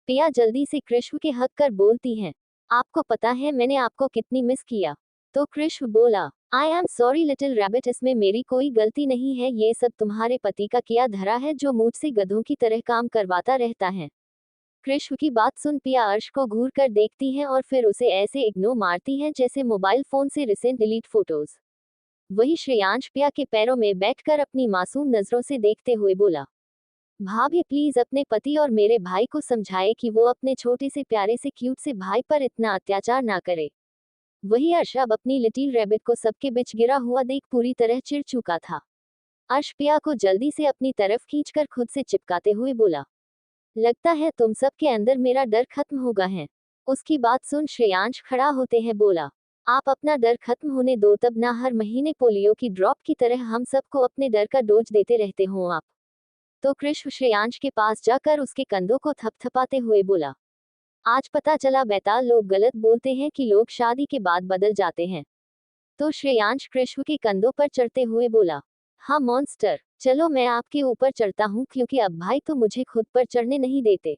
पिया जल्दी से कृष्ण के हक कर बोलती है, आपको पता है मैंने आपको कितनी मिस किया। तो कृष्ण बोला, I am sorry little rabbit, इसमें मेरी कोई गलती नहीं है, ये सब तुम्हारे पति का किया धरा है, जो मुझसे गधों की तरह काम करवाता रहता है। कृष्ण की बात सुन पिया अर्श को घूर कर देखती है और फिर उसे ऐसे इग्नोर मारती है जैसे मोबाइल फोन से रिसेंट डिलीट फोटोज। वही श्रेयांश पिया के पैरों में बैठकर अपनी मासूम नजरों से देखते हुए बोला, भाभी प्लीज अपने पति और मेरे भाई को समझाए कि वो अपने छोटे से प्यारे से क्यूट से भाई पर इतना अत्याचार ना करे। वही अर्श अब अपनी लिटिल रैबिट को सबके बीच गिरा हुआ देख पूरी तरह चिढ़ चुका था। अर्श पिया को जल्दी से अपनी तरफ खींचकर खुद से चिपकाते हुए बोला, लगता है तुम सब के अंदर मेरा डर खत्म हो गया है। उसकी बात सुन श्रेयांश खड़ा होते हैं बोला, आप अपना डर खत्म होने दो, तब ना हर महीने पोलियो की ड्रॉप की तरह हम सबको अपने डर का डोज देते रहते हो आप। तो कृष्ण श्रेयांश के पास जाकर उसके कंधों को थपथपाते हुए बोला, आज पता चला बेताल, लोग गलत बोलते हैं कि लोग शादी के बाद बदल जाते हैं। तो श्रेयांश कृष्ण के कंधों पर चढ़ते हुए बोला, हाँ मॉन्स्टर, चलो मैं आपके ऊपर चढ़ता हूँ क्योंकि अब भाई तो मुझे खुद पर चढ़ने नहीं देते।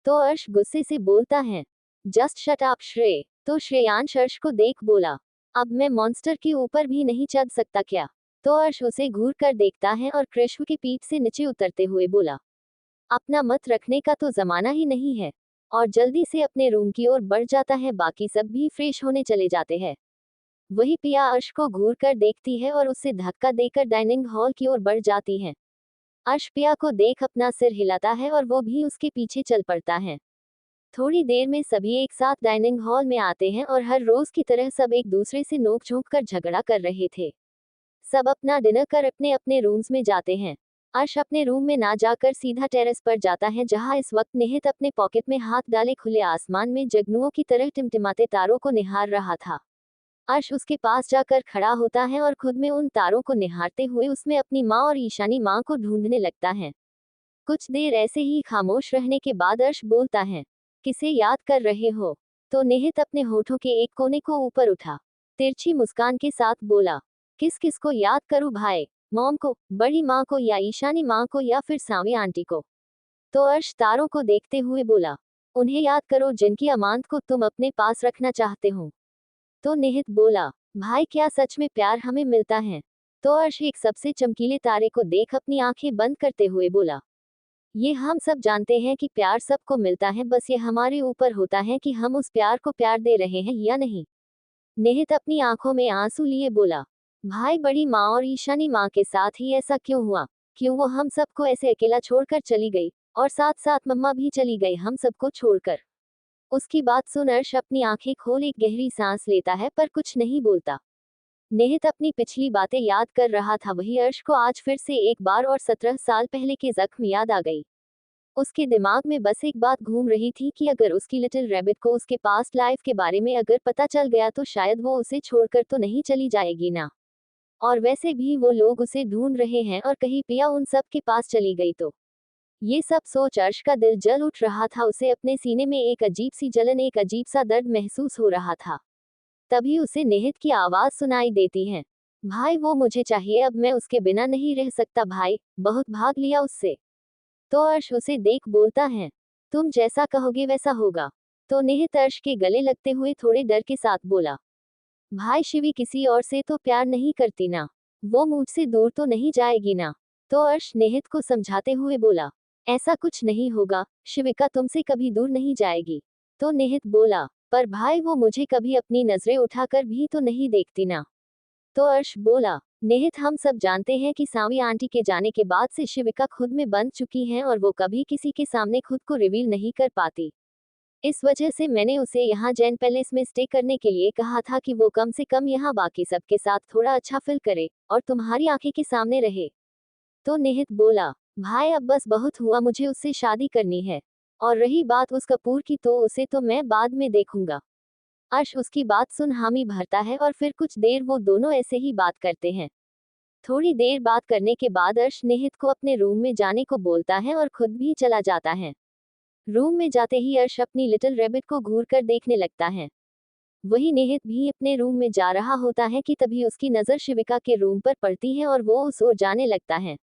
तो अर्श गुस्से से बोलता है, जस्ट शट अप श्रेय। तो श्रेयांश अर्श को देख बोला, अब मैं मॉन्स्टर के ऊपर भी नहीं चढ़ सकता क्या? तो अर्श उसे घूर कर देखता है और कृष्ण की पीठ से नीचे उतरते हुए बोला, अपना मत रखने का तो जमाना ही नहीं है। और जल्दी से अपने रूम की ओर बढ़ जाता है। बाकी सब भी फ्रेश होने चले जाते हैं। वही पिया अर्श को घूर कर देखती है और उसे धक्का देकर डाइनिंग हॉल की ओर बढ़ जाती है। अर्श पिया को देख अपना सिर हिलाता है और वो भी उसके पीछे चल पड़ता है। थोड़ी देर में सभी एक साथ डाइनिंग हॉल में आते हैं और हर रोज की तरह सब एक दूसरे से नोक-झोंक कर झगड़ा कर रहे थे। सब अपना डिनर कर अपने अपने रूम्स में जाते हैं। अर्श अपने रूम में ना जाकर सीधा टेरेस पर जाता है जहां इस वक्त निहित अपने पॉकेट में हाथ डाले खुले आसमान में जगनुओं की तरह टिमटिमाते तारों को निहार रहा था। अर्श उसके पास जाकर खड़ा होता है और खुद में उन तारों को निहारते हुए उसमें अपनी माँ और ईशानी माँ को ढूंढने लगता है। कुछ देर ऐसे ही खामोश रहने के बाद अर्श बोलता है, किसे याद कर रहे हो? तो निहित अपने होठों के एक कोने को ऊपर उठा तिरछी मुस्कान के साथ बोला, किस किस को याद करूं भाई? मॉम को, बड़ी माँ को या ईशानी माँ को या फिर सांवी आंटी को? तो अर्श तारों को देखते हुए बोला, उन्हें याद करो जिनकी अमानत को तुम अपने पास रखना चाहते हो। तो निहित बोला, भाई क्या सच में प्यार हमें मिलता है? तो अर्श एक सबसे चमकीले तारे को देख अपनी आंखें बंद करते हुए बोला, ये हम सब जानते हैं कि प्यार सबको मिलता है, बस ये हमारे ऊपर होता है कि हम उस प्यार को प्यार दे रहे हैं या नहीं। निहित अपनी आंखों में आंसू लिए बोला, भाई बड़ी माँ और ईशानी माँ के साथ ही ऐसा क्यों हुआ? क्यों वो हम सबको ऐसे अकेला छोड़कर चली गई? और साथ साथ मम्मा भी चली गई हम सबको छोड़कर। उसकी बात सुन अर्श अपनी आंखें खोल एक गहरी सांस लेता है पर कुछ नहीं बोलता। निहित अपनी पिछली बातें याद कर रहा था। वही अर्श को आज फिर से एक बार और 17 साल पहले के जख्म याद आ गई। उसके दिमाग में बस एक बात घूम रही थी कि अगर उसकी लिटिल रैबिट को उसके पास्ट लाइफ के बारे में अगर पता चल गया तो शायद वो उसे छोड़कर तो नहीं चली जाएगी ना। और वैसे भी वो लोग उसे ढूंढ रहे हैं और कहीं पिया उन सब के पास चली गई तो। ये सब सोच अर्श का दिल जल उठ रहा था। उसे अपने सीने में एक अजीब सी जलन, एक अजीब सा दर्द महसूस हो रहा था। तभी उसे निहित की आवाज सुनाई देती है, भाई वो मुझे चाहिए, अब मैं उसके बिना नहीं रह सकता भाई, बहुत भाग लिया उससे। तो अर्श उसे देख बोलता है, तुम जैसा कहोगे वैसा होगा। तो निहित अर्श के गले लगते हुए थोड़े डर के साथ बोला, भाई शिवी किसी और से तो प्यार नहीं करती ना? वो मुझसे दूर तो नहीं जाएगी ना? तो अर्श निहित को समझाते हुए बोला, ऐसा कुछ नहीं होगा, शिविका तुमसे कभी दूर नहीं जाएगी। तो निहित बोला, पर भाई वो मुझे कभी अपनी नजरें उठाकर भी तो नहीं देखती ना। तो अर्श बोला, निहित हम सब जानते हैं कि सांवी आंटी के जाने के बाद से शिविका खुद में बंद चुकी हैं और वो कभी किसी के सामने खुद को रिवील नहीं कर पाती। इस वजह से मैंने उसे यहाँ जैन पैलेस में स्टे करने के लिए कहा था कि वो कम से कम यहाँ बाकी सबके साथ थोड़ा अच्छा फील करे और तुम्हारी आंखें के सामने रहे। तो निहित बोला, भाई अब बस बहुत हुआ, मुझे उससे शादी करनी है। और रही बात उस कपूर की तो उसे तो मैं बाद में देखूंगा। अर्श उसकी बात सुन हामी भरता है और फिर कुछ देर वो दोनों ऐसे ही बात करते हैं। थोड़ी देर बात करने के बाद अर्श निहित को अपने रूम में जाने को बोलता है और खुद भी चला जाता है। रूम में जाते ही अर्श अपनी लिटिल रैबिट को घूर कर देखने लगता है। वही निहित भी अपने रूम में जा रहा होता है कि तभी उसकी नजर शिविका के रूम पर पड़ती है और वो उस ओर जाने लगता है।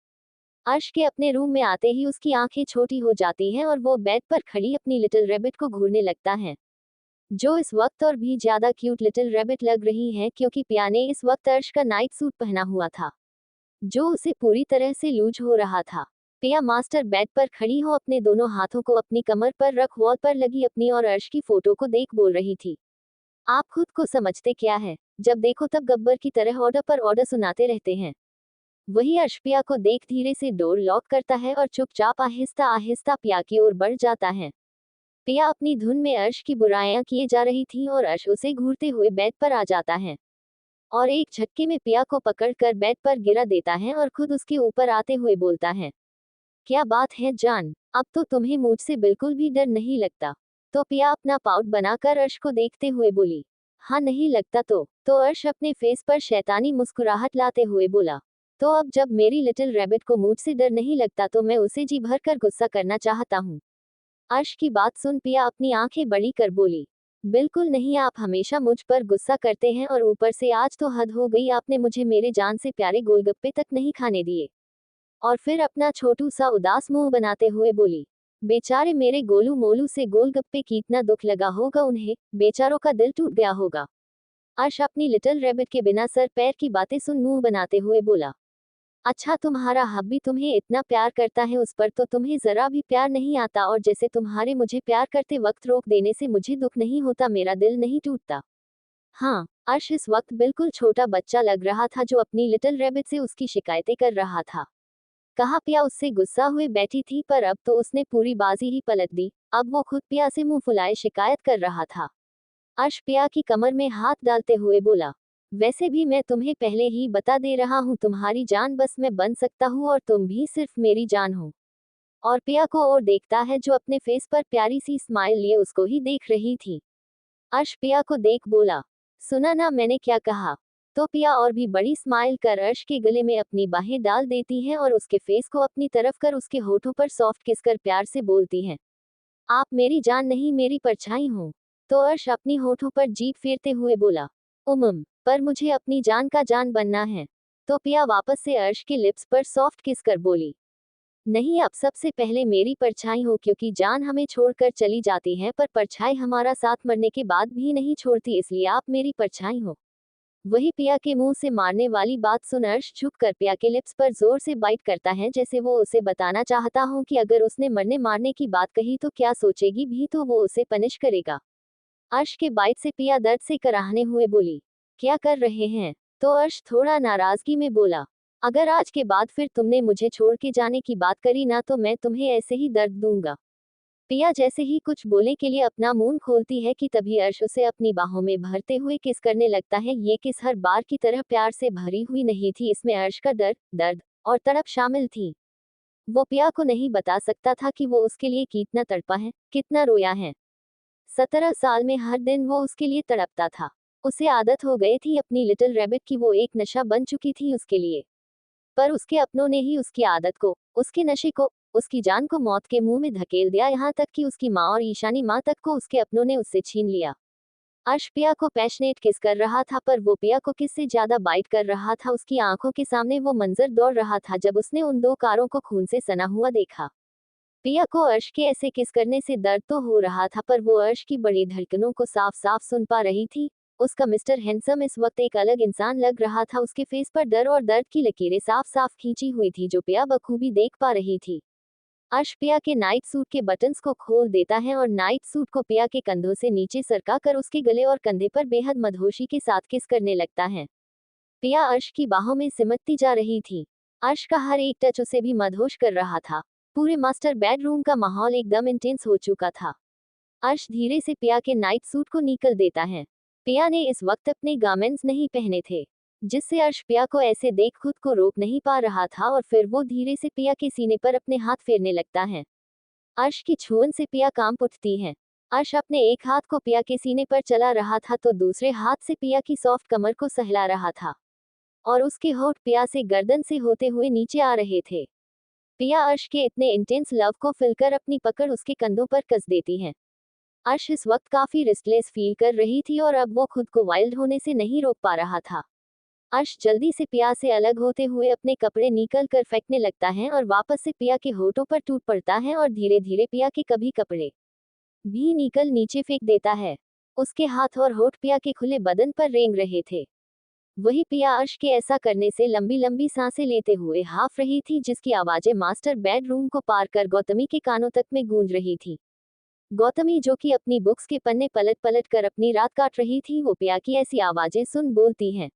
अर्श के अपने रूम में आते ही उसकी आंखें छोटी हो जाती हैं और वो बेड पर खड़ी अपनी लिटिल रैबिट को घूरने लगता है, जो इस वक्त और भी ज्यादा क्यूट लिटिल रैबिट लग रही है क्योंकि पिया ने इस वक्त अर्श का नाइट सूट पहना हुआ था, जो उसे पूरी तरह से लूज हो रहा था। पिया मास्टर बेड पर खड़ी हो अपने दोनों हाथों को अपनी कमर पर रख वॉल पर लगी अपनी और अर्श की फोटो को देख बोल रही थी, आप खुद को समझते क्या है? जब देखो तब गब्बर की तरह ऑर्डर पर ऑर्डर सुनाते रहते हैं। वही अर्श पिया को देख धीरे से डोर लॉक करता है और चुपचाप आहिस्ता आहिस्ता पिया की ओर बढ़ जाता है। पिया अपनी धुन में अर्श की बुराइयां किए जा रही थी और अर्श उसे घूरते हुए बेड पर आ जाता है और एक झटके में पिया को पकड़कर बेड पर गिरा देता है और खुद उसके ऊपर आते हुए बोलता है, क्या बात है जान, अब तो तुम्हें मुझसे बिल्कुल भी डर नहीं लगता? तो पिया अपना पाउट बनाकर अर्श को देखते हुए बोली, हाँ नहीं लगता तो अर्श अपने फेस पर शैतानी मुस्कुराहट लाते हुए बोला, तो अब जब मेरी लिटिल रैबिट को मुझसे डर नहीं लगता तो मैं उसे जी भर कर गुस्सा करना चाहता हूँ। अर्श की बात सुन पिया अपनी आंखें बड़ी कर बोली, बिल्कुल नहीं, आप हमेशा मुझ पर गुस्सा करते हैं और ऊपर से आज तो हद हो गई, आपने मुझे मेरे जान से प्यारे गोलगप्पे तक नहीं खाने दिए। और फिर अपना छोटू सा उदास मुंह बनाते हुए बोली। बेचारे मेरे गोलू मोलू से गोलगप्पे की इतना दुख लगा होगा, उन्हें बेचारों का दिल टूट गया होगा। अर्श अपनी लिटिल रैबिट के बिना सर पैर की बातें सुन मुंह बनाते हुए बोला। अच्छा, तुम्हारा हब्बी तुम्हें इतना प्यार करता है, उस पर तो तुम्हें जरा भी प्यार नहीं आता, और जैसे तुम्हारे मुझे प्यार करते वक्त रोक देने से मुझे दुख नहीं होता, मेरा दिल नहीं टूटता। हाँ, अर्श इस वक्त बिल्कुल छोटा बच्चा लग रहा था जो अपनी लिटिल रैबिट से उसकी शिकायतें कर रहा था। कहा पिया उससे गुस्सा हुए बैठी थी, पर अब तो उसने पूरी बाजी ही पलट दी। अब वो खुद पिया से मुंह फुलाए शिकायत कर रहा था। अर्श पिया की कमर में हाथ डालते हुए बोला। वैसे भी मैं तुम्हें पहले ही बता दे रहा हूँ, तुम्हारी जान बस मैं बन सकता हूँ और तुम भी सिर्फ मेरी जान हो। और पिया को और देखता है जो अपने फेस पर प्यारी सी स्माइल लिए उसको ही देख रही थी। अर्श पिया को देख बोला। सुना ना मैंने क्या कहा? तो पिया और भी बड़ी स्माइल कर अर्श के गले में अपनी बाहें डाल देती है और उसके फेस को अपनी तरफ कर उसके होठों पर सॉफ्ट किस कर प्यार से बोलती है। आप मेरी जान नहीं, मेरी परछाई हो। तो अर्श अपनी होठों पर जीभ फेरते हुए बोला। पर मुझे अपनी जान का जान बनना है। तो पिया वापस से अर्श के लिप्स पर सॉफ्ट किस कर बोली। नहीं, आप सबसे पहले मेरी परछाई हो, क्योंकि जान हमें छोड़कर चली जाती है पर परछाई हमारा साथ मरने के बाद भी नहीं छोड़ती, इसलिए आप मेरी परछाई हो। वही पिया के मुंह से मारने वाली बात सुन अर्श झुक कर पिया के लिप्स पर जोर से बाइट करता है, जैसे वो उसे बताना चाहता हो कि अगर उसने मरने मारने की बात कही तो क्या सोचेगी भी, तो वो उसे पनिश करेगा। अर्श के बाइट से पिया दर्द से कराहने हुए बोली। क्या कर रहे हैं? तो अर्श थोड़ा नाराजगी में बोला। अगर आज के बाद फिर तुमने मुझे छोड़ के जाने की बात करी ना तो मैं तुम्हें ऐसे ही दर्द दूंगा। पिया जैसे ही कुछ बोलने के लिए अपना मुंह खोलती है कि तभी अर्श उसे अपनी बाहों में भरते हुए किस करने लगता है। ये किस हर बार की तरह प्यार से भरी हुई नहीं थी, इसमें अर्श का दर्द दर्द और तड़प शामिल थी। वो पिया को नहीं बता सकता था कि वो उसके लिए कितना तड़पा है, कितना रोया है। 17 साल में हर दिन वो उसके लिए तड़पता था। उसे आदत हो गई थी अपनी लिटिल रैबिट की, वो एक नशा बन चुकी थी उसके लिए। पर उसके अपनों ने ही उसकी आदत को, उसके नशे को, उसकी जान को मौत के मुंह में धकेल दिया, यहाँ तक कि उसकी माँ और ईशानी माँ तक को उसके अपनों ने उससे छीन लिया। अर्श पिया को पैशनेट किस कर रहा था, पर वो पिया को किस से ज्यादा बाइट कर रहा था। उसकी आंखों के सामने वो मंजर दौड़ रहा था जब उसने उन दो कारों को खून से सना हुआ देखा। पिया को अर्श के ऐसे किस करने से दर्द तो हो रहा था, पर वो अर्श की बड़ी धड़कनों को साफ साफ सुन पा रही थी। उसका मिस्टर हैंडसम इस वक्त एक अलग इंसान लग रहा था, उसके फेस पर डर और दर्द की लकीरें साफ साफ खींची हुई थी जो पिया बखूबी देख पा रही थी। अर्श पिया के नाइट सूट के बटन्स को खोल देता है और नाइट सूट को पिया के कंधों से नीचे सरका कर उसके गले और कंधे पर बेहद मदहोशी के साथ किस करने लगता है। पिया अर्श की बाहों में सिमटती जा रही थी। अर्श का हर एक टच उसे भी मदहोश कर रहा था। पूरे मास्टर बेडरूम का माहौल एकदम इंटेंस हो चुका था। अर्श धीरे से पिया के नाइट सूट को निकल देता है। पिया ने इस वक्त अपने गारमेंट्स नहीं पहने थे, जिससे अर्श पिया को ऐसे देख खुद को रोक नहीं पा रहा था, और फिर वो धीरे से पिया के सीने पर अपने हाथ फेरने लगता है। अर्श की छुअन से पिया कांप उठती है। अर्श अपने एक हाथ को पिया के सीने पर चला रहा था तो दूसरे हाथ से पिया की सॉफ्ट कमर को सहला रहा था, और उसके होठ पिया से गर्दन से होते हुए नीचे आ रहे थे। पिया अर्श के इतने इंटेंस लव को फिलकर अपनी पकड़ उसके कंधों पर कस देती है। अर्श इस वक्त काफी रेस्टलेस फील कर रही थी और अब वो खुद को वाइल्ड होने से नहीं रोक पा रहा था। अर्श जल्दी से पिया से अलग होते हुए अपने कपड़े निकल कर फेंकने लगता है और वापस से पिया के होठों पर टूट पड़ता है और धीरे धीरे पिया के कभी कपड़े भी निकल नीचे फेंक देता है। उसके हाथ और होठ पिया के खुले बदन पर रेंग रहे थे। वही पिया अर्श के ऐसा करने से लंबी लंबी सांसें लेते हुए हाफ रही थी, जिसकी आवाजें मास्टर बेडरूम को पार कर गौतमी के कानों तक में गूंज रही थी। गौतमी, जो कि अपनी बुक्स के पन्ने पलट पलट कर अपनी रात काट रही थी, वो पिया की ऐसी आवाजें सुन बोलती है।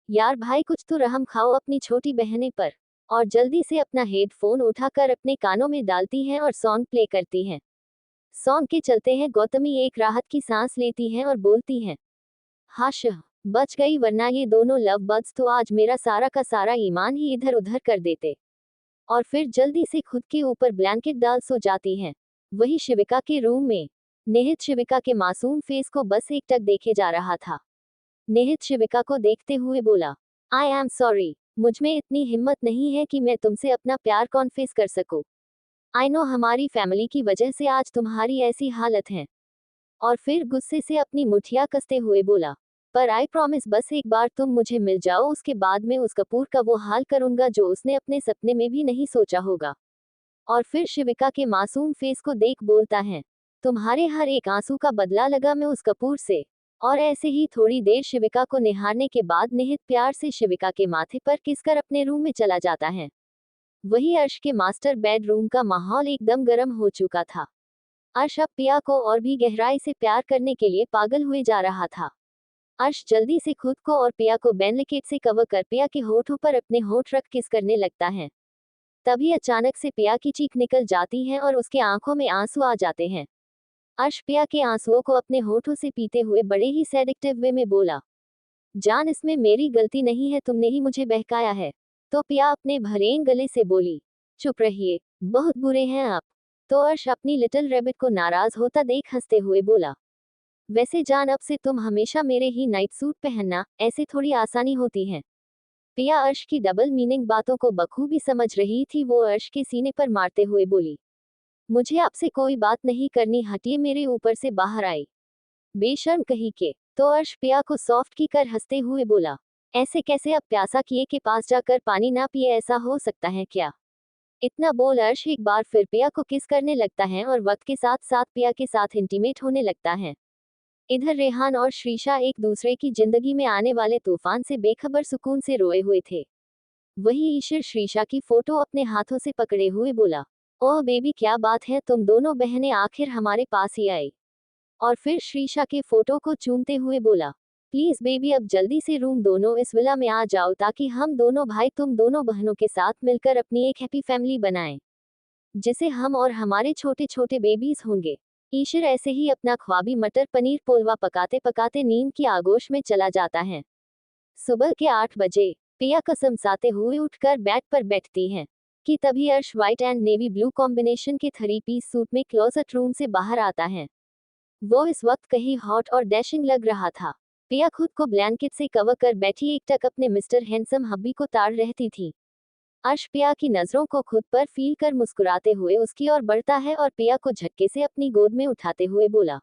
यार भाई, कुछ तो रहम खाओ अपनी छोटी बहने पर। और जल्दी से अपना हेडफोन उठाकर अपने कानों में डालती है और सॉन्ग प्ले करती है। सॉन्ग के चलते हैं गौतमी एक राहत की सांस लेती है और बोलती है, हाश, बच गई, वरना ये दोनों लव बर्ड्स तो आज मेरा सारा का सारा ईमान ही इधर उधर कर देते। और फिर जल्दी से खुद के ऊपर ब्लैंकेट डाल सो जाती है। वही शिविका के रूम में निहित शिविका के मासूम फेस को बस एक टक देखे जा रहा था। निहित शिविका को देखते हुए बोला, आई एम सॉरी, मुझमें इतनी हिम्मत नहीं है कि मैं तुमसे अपना प्यार कॉन्फेस कर सकूं। आई नो हमारी फैमिली की वजह से आज तुम्हारी ऐसी हालत है। और फिर गुस्से से अपनी मुठिया कसते हुए बोला, पर आई प्रॉमिस बस एक बार तुम मुझे मिल जाओ, उसके बाद मैं उस कपूर का वो हाल करूंगा जो उसने अपने सपने में भी नहीं सोचा होगा। और फिर शिविका के मासूम फेस को देख बोलता है, तुम्हारे हर एक आंसू का बदला लगा मैं उस कपूर से। और ऐसे ही थोड़ी देर शिविका को निहारने के बाद निहित प्यार से शिविका के माथे पर किसकर अपने रूम में चला जाता है। वही अर्श के मास्टर बेडरूम का माहौल एकदम गर्म हो चुका था। अर्श अब पिया को और भी गहराई से प्यार करने के लिए पागल हुए जा रहा था। अर्श जल्दी से खुद को और पिया को बेनलिकेट से कवर कर पिया के होठों पर अपने होठ रख किस करने लगता है। तभी अचानक से पिया की चीख निकल जाती है और उसके आंखों में आंसू आ जाते हैं। अर्श पिया के आंसुओं को अपने होठों से पीते हुए बड़े ही सेडिक्टिव वे में बोला, जान इसमें मेरी गलती नहीं है, तुमने ही मुझे बहकाया है। तो पिया अपने भरें गले से बोली, चुप रहिए, बहुत बुरे हैं आप। तो अर्श अपनी लिटिल रैबिट को नाराज होता देख हंसते हुए बोला, वैसे जान अब से तुम हमेशा मेरे ही नाइट सूट पहनना, ऐसे थोड़ी आसानी होती है। पिया अर्श की डबल मीनिंग बातों को बखूबी समझ रही थी। वो अर्श के सीने पर मारते हुए बोली, मुझे आपसे कोई बात नहीं करनी, हटिए मेरे ऊपर से बाहर आई, बेशर्म कहीं के। तो अर्श पिया को सॉफ्ट की कर हंसते हुए बोला, ऐसे कैसे, अब प्यासा किए के पास जाकर पानी ना पिए ऐसा हो सकता है क्या। इतना बोल अर्श एक बार फिर पिया को किस करने लगता है और वक्त के साथ साथ पिया के साथ इंटीमेट होने लगता है। इधर रेहान और श्रीशा एक दूसरे की जिंदगी में आने वाले तूफान से बेखबर सुकून से रोए हुए थे। वही ईशर श्रीशा की फोटो अपने हाथों से पकड़े हुए बोला, ओह बेबी क्या बात है, तुम दोनों बहनें आखिर हमारे पास ही आई। और फिर श्रीशा के फोटो को चूमते हुए बोला, प्लीज बेबी अब जल्दी से रूम दोनों इस विला में आ जाओ ताकि हम दोनों भाई तुम दोनों बहनों के साथ मिलकर अपनी एक हैप्पी फैमिली बनाएं, जिसे हम और हमारे छोटे छोटे बेबीज होंगे। ईशर ऐसे ही अपना ख्वाबी मटर पनीर पोलवा पकाते पकाते नींद की आगोश में चला जाता है। सुबह के 8 बजे पिया कसमसाते हुए उठकर बेड पर बैठती है कि तभी अर्श white and navy blue combination के 3 पीस सूट में क्लोजेट रूम से बाहर आता है। वो इस वक्त कहीं हॉट और डैशिंग लग रहा था। पिया खुद को ब्लैंकेट से कवर कर बैठी एकटक अपने मिस्टर हैंडसम हब्बी को ताड़ रहती थी। अर्श पिया की नजरों को खुद पर फील कर मुस्कुराते हुए उसकी ओर बढ़ता है और पिया को झटके से अपनी गोद में उठाते हुए बोला,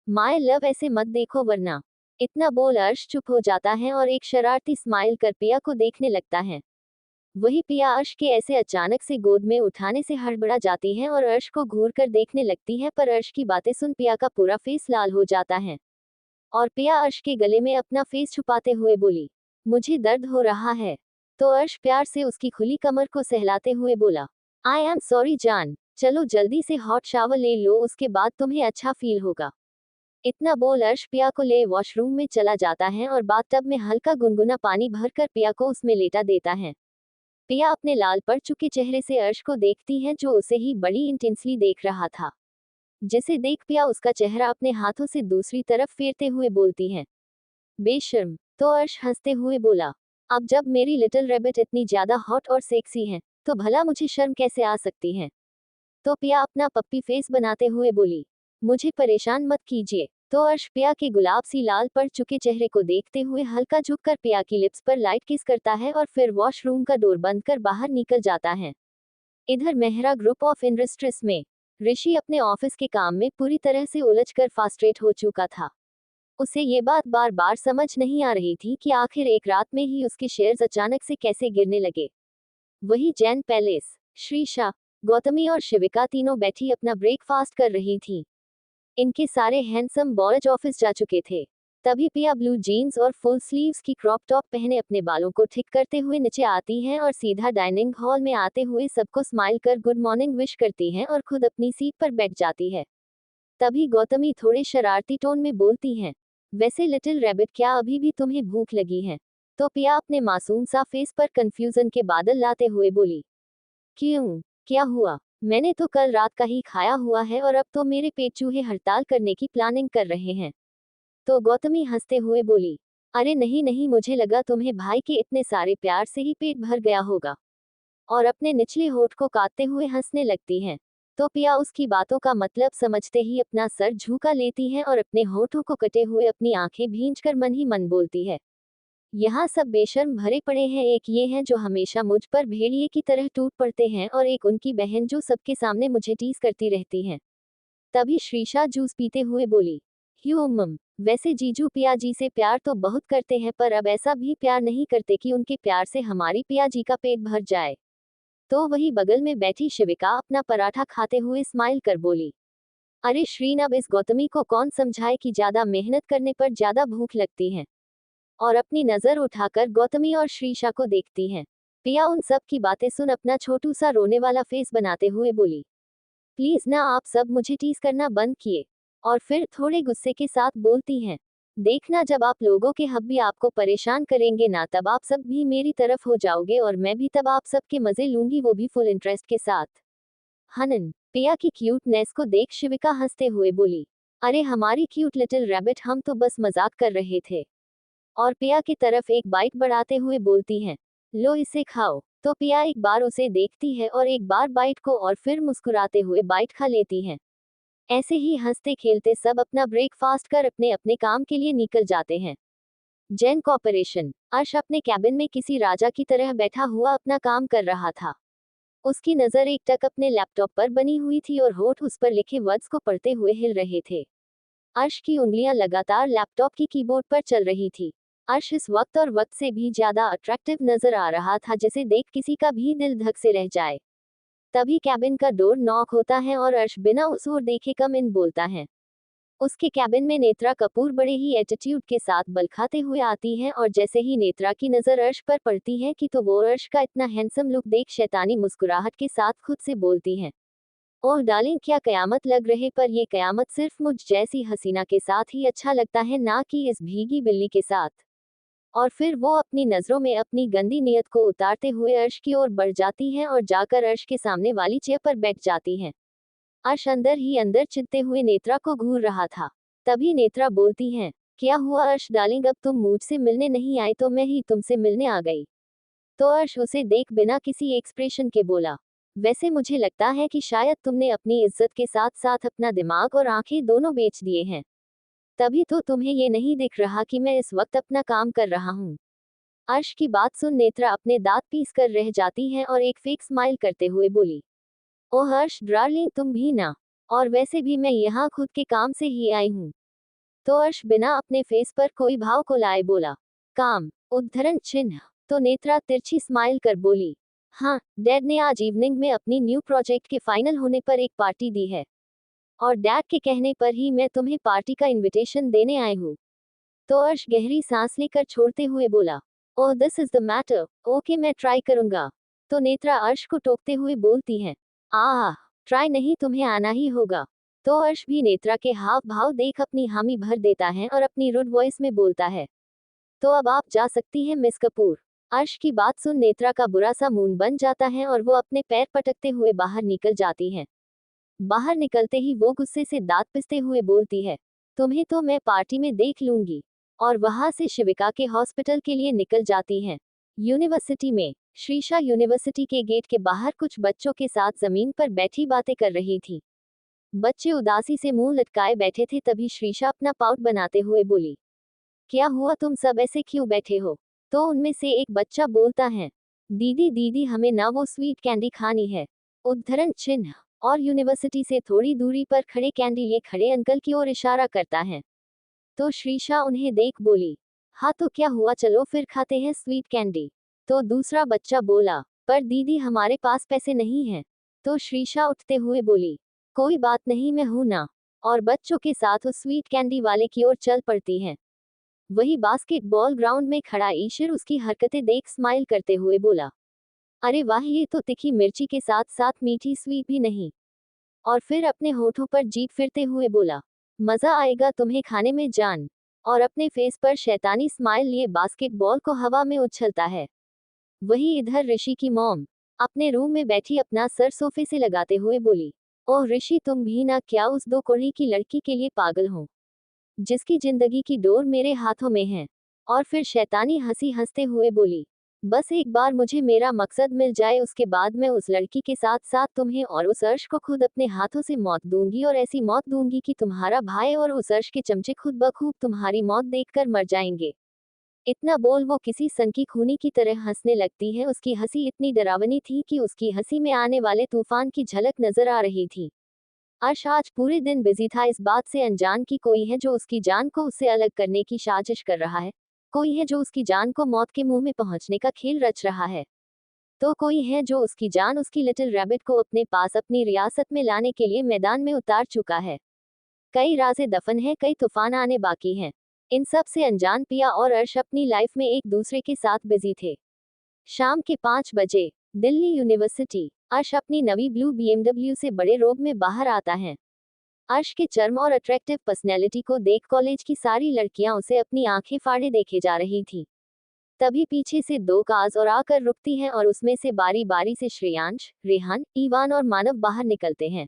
माय लव ऐसे मत देखो वरना। इतना बोल अर्श चुप हो जाता है और एक शरारती स्माइल कर पिया को देखने लगता है। वही पिया अर्श के ऐसे अचानक से गोद में उठाने से हड़बड़ा जाती है और अर्श को घूर कर देखने लगती है, पर अर्श की बातें सुन पिया का पूरा फेस लाल हो जाता है और पिया अर्श के गले में अपना फेस छुपाते हुए बोली, मुझे दर्द हो रहा है। तो अर्श प्यार से उसकी खुली कमर को सहलाते हुए बोला, आई एम सॉरी जान, चलो जल्दी से हॉट शावर ले लो, उसके बाद तुम्हें अच्छा फील होगा। इतना बोल अर्श पिया को ले वॉशरूम में चला जाता है और बाथटब में हल्का गुनगुना पानी भरकर पिया को उसमें लेटा देता है। पिया अपने लाल पड़ चुके चेहरे से अर्श को देखती है जो उसे ही बड़ी इंटेंसली देख रहा था, जिसे देख पिया उसका चेहरा अपने हाथों से दूसरी तरफ फेरते हुए बोलती है, बेशर्म। तो अर्श हंसते हुए बोला, अब जब मेरी लिटिल रैबिट इतनी ज्यादा हॉट और सेक्सी है तो भला मुझे शर्म कैसे आ सकती है। तो पिया अपना पप्पी फेस बनाते हुए बोली, मुझे परेशान मत कीजिए। तो अर्श पिया के गुलाब सी लाल पड़ चुके चेहरे को देखते हुए हल्का झुककर पिया की लिप्स पर लाइट किस करता है और फिर वॉशरूम का डोर बंद कर बाहर निकल जाता है। इधर मेहरा ग्रुप ऑफ इंडस्ट्रीज में ऋषि अपने ऑफिस के काम में पूरी तरह से उलझकर फ्रस्ट्रेट हो चुका था। उसे ये बात बार बार समझ नहीं आ रही थी कि आखिर एक रात में ही उसके शेयर्स अचानक से कैसे गिरने लगे। वही जैन पैलेस, श्रीशा, गौतमी और शिविका तीनों बैठी अपना ब्रेकफास्ट कर रही थी। इनके सारे हैंडसम बॉयज ऑफिस जा चुके थे। तभी पिया ब्लू जीन्स और फुल स्लीव्स की क्रॉप टॉप पहने अपने बालों को ठीक करते हुए नीचे आती है और सीधा डाइनिंग हॉल में आते हुए सबको स्माइल कर गुड मॉर्निंग विश करती है और खुद अपनी सीट पर बैठ जाती है। तभी गौतमी थोड़े शरारती टोन में बोलती है, वैसे लिटिल रैबिट क्या अभी भी तुम्हें भूख लगी है। तो पिया अपने मासूम सा फेस पर कंफ्यूजन के बादल लाते हुए बोली, क्यों, क्या हुआ, मैंने तो कल रात का ही खाया हुआ है और अब तो मेरे पेट चूहे हड़ताल करने की प्लानिंग कर रहे हैं। तो गौतमी हंसते हुए बोली, अरे नहीं नहीं, मुझे लगा तुम्हें भाई के इतने सारे प्यार से ही पेट भर गया होगा। और अपने निचले होठ को काटते हुए हंसने लगती हैं। तो पिया उसकी बातों का मतलब समझते ही अपना सर झुका लेती है और अपने होठों को कटे हुए अपनी आंखें भींचकर मन ही मन बोलती है, यहाँ सब बेशर्म भरे पड़े हैं, एक ये हैं जो हमेशा मुझ पर भेड़िए की तरह टूट पड़ते हैं और एक उनकी बहन जो सबके सामने मुझे टीज करती रहती है। तभी श्रीशा जूस पीते हुए बोली, ह्यूमम, वैसे जीजू पिया जी से प्यार तो बहुत करते हैं, पर अब ऐसा भी प्यार नहीं करते कि उनके प्यार से हमारी पिया जी का पेट भर जाए। तो वही बगल में बैठी शिविका अपना पराठा खाते हुए स्माइल कर बोली, अरे श्रीन, अब इस गौतमी को कौन समझाए कि ज्यादा मेहनत करने पर ज्यादा भूख लगती है। और अपनी नजर उठाकर गौतमी और श्रीशा को देखती हैं। पिया उन सब की बातें सुन अपना छोटू सा रोने वाला फेस बनाते हुए बोली, प्लीज ना, आप सब मुझे टीज करना बंद किए। और फिर थोड़े गुस्से के साथ बोलती हैं, देखना, जब आप लोगों के हब्बी आपको परेशान करेंगे ना, तब आप सब भी मेरी तरफ हो जाओगे और मैं भी तब आप सब के मजे लूंगी, वो भी फुल इंटरेस्ट के साथ। हनन, पिया की क्यूटनेस को देख शिविका हंसते हुए बोली, अरे हमारी क्यूट लिटिल रैबिट, हम तो बस मजाक कर रहे थे। और पिया की तरफ एक बाइट बढ़ाते हुए बोलती हैं, लो इसे खाओ। तो पिया एक बार उसे देखती है और एक बार बाइट को, और फिर मुस्कुराते हुए बाइट खा लेती हैं। ऐसे ही हंसते खेलते सब अपना ब्रेकफास्ट कर अपने अपने काम के लिए निकल जाते हैं। जेन कॉर्पोरेशन। अर्श अपने कैबिन में किसी राजा की तरह बैठा हुआ अपना काम कर रहा था। उसकी नजर एक टक अपने लैपटॉप पर बनी हुई थी और होठ उस पर लिखे वर्ड्स को पढ़ते हुए हिल रहे थे। अर्श की उंगलियां लगातार लैपटॉप की कीबोर्ड पर चल रही थी। अर्श इस वक्त और वक्त से भी ज्यादा अट्रैक्टिव नजर आ रहा था, जिसे देख किसी का भी दिल धक से रह जाए। तभी कैबिन का डोर नॉक होता है और अर्श बिना उस ओर देखे कम इन बोलता है। उसके कैबिन में नेत्रा कपूर बड़े ही एटीट्यूड के साथ बल खाते हुए आती है, और जैसे ही नेत्रा की नजर अर्श पर पड़ती है कि तो वो अर्श का इतना हैंडसम लुक देख शैतानी मुस्कुराहट के साथ खुद से बोलती है, ओह डार्लिंग, क्या कयामत लग रहे, पर ये कयामत सिर्फ मुझ जैसी हसीना के साथ ही अच्छा लगता है, ना कि इस भीगी बिल्ली के साथ। और फिर वो अपनी नजरों में अपनी गंदी नीयत को उतारते हुए अर्श की ओर बढ़ जाती हैं और जाकर अर्श के सामने वाली चेयर पर बैठ जाती हैं। अर्श अंदर ही अंदर चिढ़ते हुए नेत्रा को घूर रहा था। तभी नेत्रा बोलती हैं, क्या हुआ अर्श डार्लिंग, अब तुम मुझसे मिलने नहीं आए तो मैं ही तुमसे मिलने आ गई। तो अर्श उसे देख बिना किसी एक्सप्रेशन के बोला, वैसे मुझे लगता है कि शायद तुमने अपनी इज्जत के साथ साथ अपना दिमाग और आंखें दोनों बेच दिए हैं। तभी तो तुम्हें ये नहीं दिख रहा कि मैं इस वक्त अपना काम कर रहा हूँ। अर्श की बात सुन नेत्रा अपने दांत पीस कर रह जाती हैं और एक फेक स्माइल करते हुए बोली, ओह हर्ष डार्लिंग, तुम भी ना, और वैसे भी मैं यहाँ खुद के काम से ही आई हूँ। तो अर्श बिना अपने फेस पर कोई भाव को लाए बोला, काम, उद्धरण चिन्ह। तो नेत्रा तिरछी स्माइल कर बोली, हाँ, डैड ने आज इवनिंग में अपनी न्यू प्रोजेक्ट के फाइनल होने पर एक पार्टी दी है, और डैड के कहने पर ही मैं तुम्हें पार्टी का इनविटेशन देने आई हूँ। तो अर्श गहरी सांस लेकर छोड़ते हुए बोला, oh this is the matter, okay मैं ट्राई करूंगा। तो नेत्रा अर्श को टोकते हुए बोलती हैं, आह, ट्राई नहीं, तुम्हें आना ही होगा। तो अर्श भी नेत्रा के हाव भाव देख अपनी हामी भर देता है और अपनी रुड वॉइस में बोलता है, तो अब आप जा सकती हैं मिस कपूर। अर्श की बात सुन नेत्रा का बुरा सा मूड बन जाता है और वो अपने पैर पटकते हुए बाहर निकल जाती हैं। बाहर निकलते ही वो गुस्से से दांत पिसते हुए बोलती है, तुम्हें तो मैं पार्टी में देख लूंगी। और वहां से शिविका के हॉस्पिटल के लिए निकल जाती हैं। यूनिवर्सिटी में श्रीशा यूनिवर्सिटी के गेट के बाहर कुछ बच्चों के साथ जमीन पर बैठी बातें कर रही थी। बच्चे उदासी से मुंह लटकाए बैठे थे। तभी श्रीशा अपना पाउट बनाते हुए बोली, क्या हुआ, तुम सब ऐसे क्यों बैठे हो। तो उनमें से एक बच्चा बोलता है, दीदी दीदी, हमें ना वो स्वीट कैंडी खानी है, उद्धरण चिन्ह। और यूनिवर्सिटी से थोड़ी दूरी पर खड़े कैंडी लिए खड़े अंकल की ओर इशारा करता है। तो श्रीशा उन्हें देख बोली, हाँ तो क्या हुआ, चलो फिर खाते हैं स्वीट कैंडी। तो दूसरा बच्चा बोला, पर दीदी हमारे पास पैसे नहीं हैं। तो श्रीशा उठते हुए बोली, कोई बात नहीं, मैं हूं ना। और बच्चों के साथ उस स्वीट कैंडी वाले की ओर चल पड़ती हैं। वही बास्केटबॉल ग्राउंड में खड़ा ईश्वर उसकी हरकतें देख स्माइल करते हुए बोला, अरे वाह, ये तो तीखी मिर्ची के साथ साथ मीठी स्वीट भी नहीं। और फिर अपने होठों पर जीभ फिरते हुए बोला, मजा आएगा तुम्हें खाने में जान। और अपने फेस पर शैतानी स्माइल लिए बास्केटबॉल को हवा में उछलता है। वही इधर ऋषि की मॉम अपने रूम में बैठी अपना सर सोफे से लगाते हुए बोली, ओह ऋषि, तुम भी ना क्या उस दो कोढ़ी की लड़की के लिए पागल हो, जिसकी जिंदगी की डोर मेरे हाथों में है। और फिर शैतानी हंसी हंसते हुए बोली, बस एक बार मुझे मेरा मकसद मिल जाए, उसके बाद मैं उस लड़की के साथ साथ तुम्हें और उस अर्श को खुद अपने हाथों से मौत दूंगी, और ऐसी मौत दूंगी कि तुम्हारा भाई और उस अर्श के चमचे खुद ब खुद तुम्हारी मौत देखकर मर जाएंगे। इतना बोल वो किसी सन की खूनी की तरह हंसने लगती है। उसकी हंसी इतनी डरावनी थी कि उसकी हंसी में आने वाले तूफान की झलक नजर आ रही थी। अर्श आज पूरे दिन बिजी था इस बात से अनजान कि कोई है जो उसकी जान को उससे अलग करने की साजिश कर रहा है। कोई है जो उसकी जान को मौत के मुंह में पहुंचने का खेल रच रहा है। तो कोई है जो उसकी जान उसकी लिटिल रैबिट को अपने पास अपनी रियासत में लाने के लिए मैदान में उतार चुका है। कई राज़ें दफन है, कई तूफान आने बाकी हैं। इन सब से अनजान पिया और अर्श अपनी लाइफ में एक दूसरे के साथ बिजी थे। शाम के 5 बजे दिल्ली यूनिवर्सिटी। अर्श अपनी नवी ब्लू BMW से बड़े रोब में बाहर आता है। अर्श के चर्म और अट्रैक्टिव पर्सनैलिटी को देख कॉलेज की सारी लड़कियां उसे अपनी आंखें फाड़े देखे जा रही थी। तभी पीछे से 2 कार्स और आकर रुकती हैं और उसमें से बारी बारी से श्रेयांश, रेहान, ईवान और मानव बाहर निकलते हैं।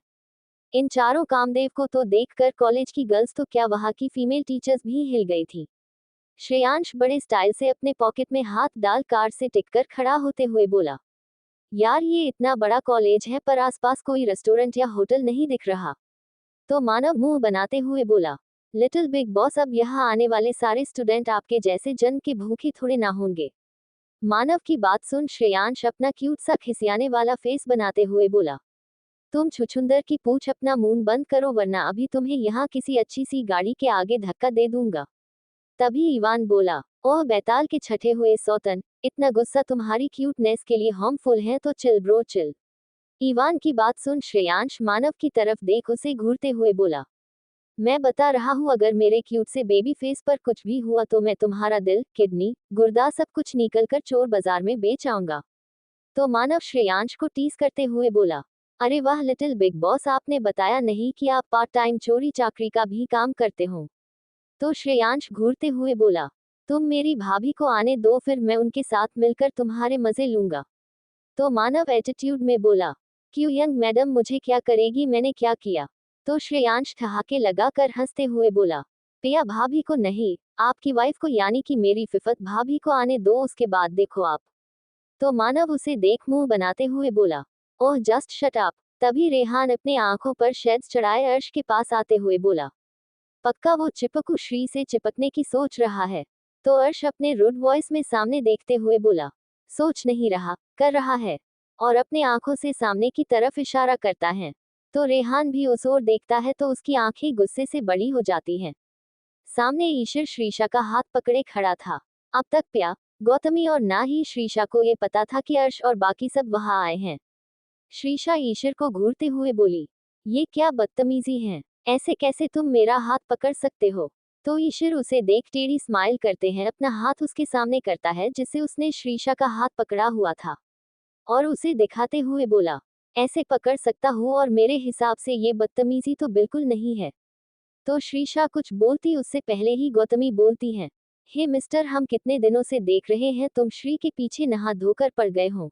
इन चारों कामदेव को तो देखकर कॉलेज की गर्ल्स तो क्या वहां की फीमेल टीचर्स भी हिल गई थी। श्रेयांश बड़े स्टाइल से अपने पॉकेट में हाथ डाल कार से टिककर खड़ा होते हुए बोला, यार ये इतना बड़ा कॉलेज है पर आसपास कोई रेस्टोरेंट या होटल नहीं दिख रहा। तो मानव मुंह बनाते हुए बोला, लिटिल बिग बॉस अब यहाँ आने वाले सारे स्टूडेंट आपके जैसे जन्म के भूखे थोड़े ना होंगे। मानव की बात सुन श्रेयांश अपना क्यूट सा खिसियाने वाला फेस बनाते हुए बोला, तुम छुछुंदर की पूछ अपना मुंह बंद करो वरना अभी तुम्हें यहाँ किसी अच्छी सी गाड़ी के आगे धक्का दे दूंगा। तभी ईवान बोला, ओह बैताल के छठे हुए सौतन, इतना गुस्सा तुम्हारी क्यूटनेस के लिए हार्मफुल है तो चिल ब्रो चिल। ईवान की बात सुन श्रेयांश मानव की तरफ देख उसे घूरते हुए बोला, मैं बता रहा हूँ अगर मेरे क्यूट से बेबी फेस पर कुछ भी हुआ तो मैं तुम्हारा दिल, किडनी, गुर्दा सब कुछ निकल कर चोर बाजार में बेच आऊंगा। तो मानव श्रेयांश को टीज करते हुए बोला, अरे वाह लिटिल बिग बॉस, आपने बताया नहीं कि आप पार्ट टाइम चोरी चाकरी का भी काम करते हो। तो श्रेयांश घूरते हुए बोला, तुम मेरी भाभी को आने दो फिर मैं उनके साथ मिलकर तुम्हारे मजे लूंगा। तो मानव एटीट्यूड में बोला, क्यों यंग मैडम मुझे क्या करेगी, मैंने क्या किया। तो श्रेयांश ठहाके लगाकर हंसते हुए बोला, पिया भाभी को नहीं, आपकी वाइफ को यानी कि मेरी फिफत भाभी को आने दो उसके बाद देखो आप। तो मानव उसे देख मुंह बनाते हुए बोला, ओह जस्ट शट अप। तभी रेहान अपने आंखों पर शेड्स चढ़ाए अर्श के पास आते हुए बोला, पक्का वो चिपकू श्री से चिपकने की सोच रहा है। तो अर्श अपने रूड वॉइस में सामने देखते हुए बोला, सोच नहीं रहा, कर रहा है। और अपने आंखों से सामने की तरफ इशारा करता है। तो रेहान भी उस ओर देखता है तो उसकी आंखें गुस्से से बड़ी हो जाती हैं। सामने ईशर श्रीशा का हाथ पकड़े खड़ा था। अब तक प्या, गौतमी और ना ही श्रीशा को ये पता था कि अर्श और बाकी सब वहां आए हैं। श्रीशा ईशर को घूरते हुए बोली, ये क्या बदतमीजी है, ऐसे कैसे तुम मेरा हाथ पकड़ सकते हो। तो ईशर उसे देख टेढ़ी स्माइल करते हैं, अपना हाथ उसके सामने करता है जिससे उसने श्रीशा का हाथ पकड़ा हुआ था और उसे दिखाते हुए बोला, ऐसे पकड़ सकता हूँ और मेरे हिसाब से ये बदतमीजी तो बिल्कुल नहीं है। तो श्रीशा कुछ बोलती उससे पहले ही गौतमी बोलती है, हे मिस्टर, हम कितने दिनों से देख रहे हैं तुम श्री के पीछे नहा धोकर पड़ गए हो।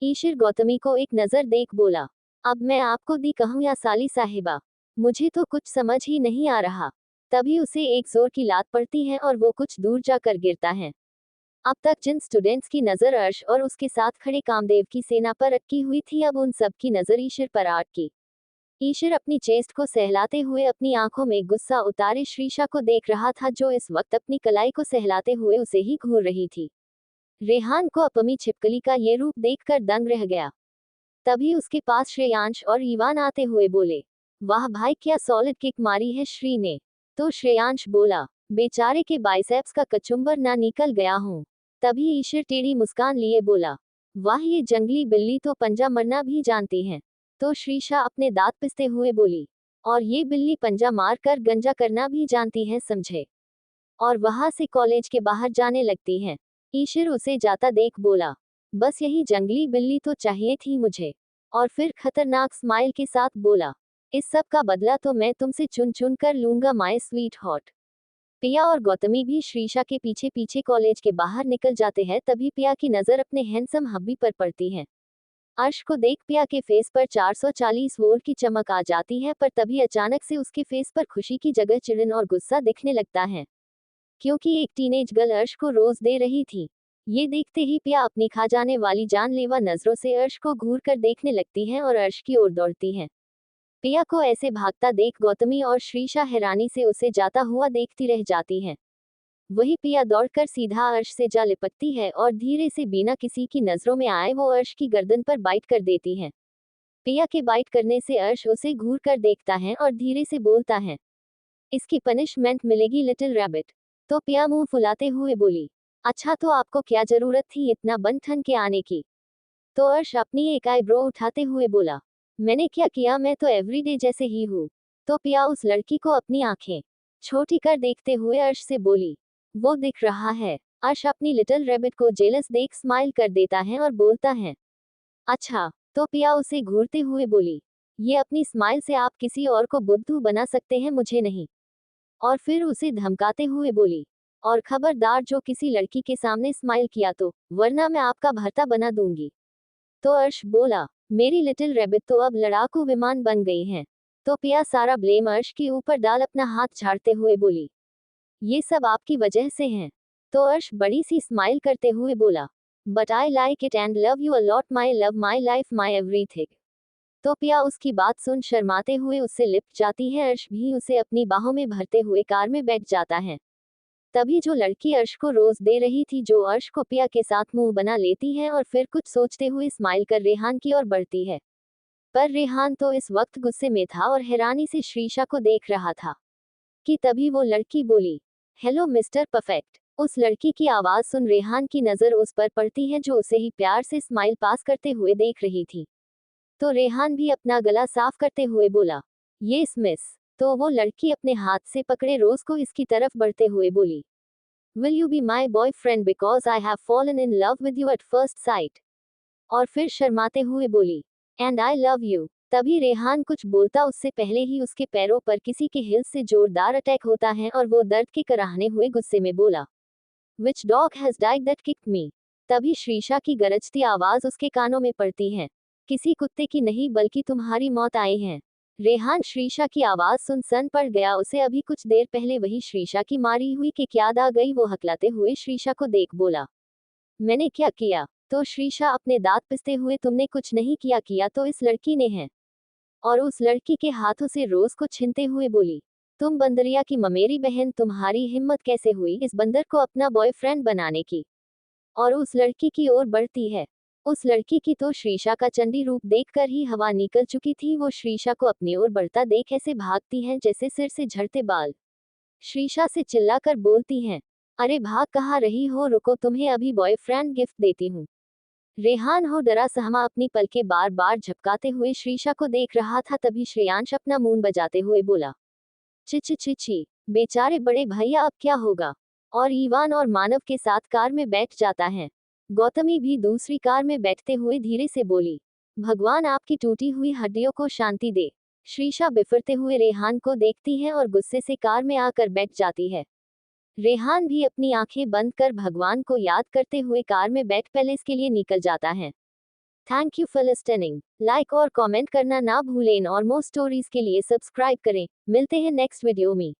ईशर गौतमी को एक नजर देख बोला, अब मैं आपको दी कहूँ या साली साहिबा, मुझे तो कुछ समझ ही नहीं आ रहा। तभी उसे एक जोर की लात पड़ती है और वो कुछ दूर जाकर गिरता है। अब तक जिन स्टूडेंट्स की नजर अर्श और उसके साथ खड़े कामदेव की सेना पर अटकी हुई थी अब उन सब की नजर ईशर पर अटकी। ईशर अपनी चेस्ट को सहलाते हुए अपनी आंखों में गुस्सा उतारे श्रीशा को देख रहा था जो इस वक्त अपनी कलाई को सहलाते हुए उसे ही घूर रही थी। रेहान को अपनी छिपकली का ये रूप देखकर दंग रह गया। तभी उसके पास श्रेयांश और ईवान आते हुए बोले, वाह भाई क्या सॉलिड किक मारी है श्री ने। तो श्रेयांश बोला, बेचारे के बाइसेप्स का कचुम्बर ना निकल गया हूँ। तभी ईशर टेढ़ी मुस्कान लिए बोला, वाह ये जंगली बिल्ली तो पंजा मरना भी जानती है। तो श्रीशा अपने दांत पिसते हुए बोली, और ये बिल्ली पंजा मार कर गंजा करना भी जानती है समझे। और वहां से कॉलेज के बाहर जाने लगती है। ईशर उसे जाता देख बोला, बस यही जंगली बिल्ली तो चाहिए थी मुझे। और फिर खतरनाक स्माइल के साथ बोला, इस सब का बदला तो मैं तुमसे चुन चुन कर लूंगा माय स्वीट हॉट। पिया और गौतमी भी श्रीशा के पीछे पीछे कॉलेज के बाहर निकल जाते हैं। तभी पिया की नजर अपने हैंडसम हब्बी पर पड़ती है। अर्श को देख पिया के फेस पर 440 वोल्ट की चमक आ जाती है पर तभी अचानक से उसके फेस पर खुशी की जगह चिड़न और गुस्सा दिखने लगता है, क्योंकि एक टीनेज गर्ल अर्श को रोज दे रही थी। ये देखते ही पिया अपनी खा जाने वाली जानलेवा नजरों से अर्श को घूर कर देखने लगती है और अर्श की ओर दौड़ती है। पिया को ऐसे भागता देख गौतमी और श्रीशा हैरानी से उसे जाता हुआ देखती रह जाती हैं। वही पिया दौड़कर सीधा अर्श से जा लिपटती है और धीरे से बिना किसी की नजरों में आए वो अर्श की गर्दन पर बाइट कर देती है। पिया के बाइट करने से अर्श उसे घूर कर देखता है और धीरे से बोलता है, इसकी पनिशमेंट मिलेगी लिटिल रैबिट। तो पिया मुंह फुलाते हुए बोली, अच्छा तो आपको क्या जरूरत थी इतना बन ठन के आने की। तो अर्श अपनी एक आईब्रो उठाते हुए बोला, मैंने क्या किया, मैं तो एवरीडे जैसे ही हूँ। तो पिया उस लड़की को अपनी आंखें छोटी कर देखते हुए अर्श से बोली, वो दिख रहा है। अर्श अपनी लिटिल रैबिट को जेलस देख स्माइल कर देता है और बोलता है, अच्छा। तो पिया उसे घूरते हुए बोली, ये अपनी स्माइल से आप किसी और को बुद्धू बना सकते हैं, मुझे नहीं। और फिर उसे धमकाते हुए बोली, और खबरदार जो किसी लड़की के सामने स्माइल किया तो, वरना मैं आपका भर्ता बना दूंगी। तो अर्श बोला, मेरी लिटिल रैबिट तो अब लड़ाकू विमान बन गई हैं। तो पिया सारा ब्लेम अर्श के ऊपर डाल अपना हाथ झाड़ते हुए बोली, ये सब आपकी वजह से हैं। तो अर्श बड़ी सी स्माइल करते हुए बोला, but I like it and love you a lot, my love, my life, my everything. तो पिया उसकी बात सुन शर्माते हुए उससे लिपट जाती है। अर्श भी उसे अपनी बाहों में भरते हुए कार में बैठ जाता है। तभी जो लड़की अर्श को रोज दे रही थी, जो अर्श को पिया के साथ मुंह बना लेती है और फिर कुछ सोचते हुए स्माइल कर रेहान की ओर बढ़ती है। पर रेहान तो इस वक्त गुस्से में था और हैरानी से श्रीशा को देख रहा था कि तभी वो लड़की बोली, हेलो मिस्टर परफेक्ट। उस लड़की की आवाज सुन रेहान की नजर उस पर पड़ती है जो उसे ही प्यार से स्माइल पास करते हुए देख रही थी। तो रेहान भी अपना गला साफ करते हुए बोला, ये मिस। तो वो लड़की अपने हाथ से पकड़े रोज को इसकी तरफ बढ़ते हुए बोली, will you be my boyfriend because I have fallen in love with you at first sight. और फिर शर्माते हुए बोली, एंड आई लव यू। तभी रेहान कुछ बोलता उससे पहले ही उसके पैरों पर किसी के हिल्स से जोरदार अटैक होता है और वो दर्द के कराहने हुए गुस्से में बोला, which dog has died that kicked me. तभी श्रीशा की गरजती आवाज उसके कानों में पड़ती है, किसी कुत्ते की नहीं बल्कि तुम्हारी मौत आई है। रेहान श्रीशा की आवाज सुन सन पड़ गया। उसे अभी कुछ देर पहले वही श्रीशा की मारी हुई किक याद आ गई। वो हकलाते हुए श्रीशा को देख बोला, मैंने क्या किया। तो श्रीशा अपने दांत पिसते हुए, तुमने कुछ नहीं किया, किया तो इस लड़की ने है। और उस लड़की के हाथों से रोज को छीनते हुए बोली, तुम बंदरिया की ममेरी बहन, तुम्हारी हिम्मत कैसे हुई इस बंदर को अपना बॉयफ्रेंड बनाने की। और उस लड़की की ओर बढ़ती है। उस लड़की की तो श्रीशा का चंडी रूप देखकर ही हवा निकल चुकी थी। वो श्रीशा को अपनी ओर बढ़ता देख ऐसे भागती है जैसे सिर से झड़ते बाल। श्रीशा से चिल्लाकर बोलती हैं, अरे भाग कहाँ रही हो, रुको, तुम्हें अभी बॉयफ्रेंड गिफ्ट देती हूँ। रेहान हो डरा सहमा अपनी पलकें बार बार झपकाते हुए श्रीशा को देख रहा था। तभी श्रेयांश अपना मून बजाते हुए बोला, चिची चिची, बेचारे बड़े भैया, अब क्या होगा। और ईवान और मानव के साथ कार में बैठ जाता है। गौतमी भी दूसरी कार में बैठते हुए धीरे से बोली, भगवान आपकी टूटी हुई हड्डियों को शांति दे। श्रीशा बिफरते हुए रेहान को देखती है और गुस्से से कार में आकर बैठ जाती है। रेहान भी अपनी आंखें बंद कर भगवान को याद करते हुए कार में बैठ पैलेस के लिए निकल जाता है। Thank you for listening. Like और कमेंट करना ना भूलें और मोर स्टोरीज के लिए सब्सक्राइब करें। मिलते हैं नेक्स्ट वीडियो में।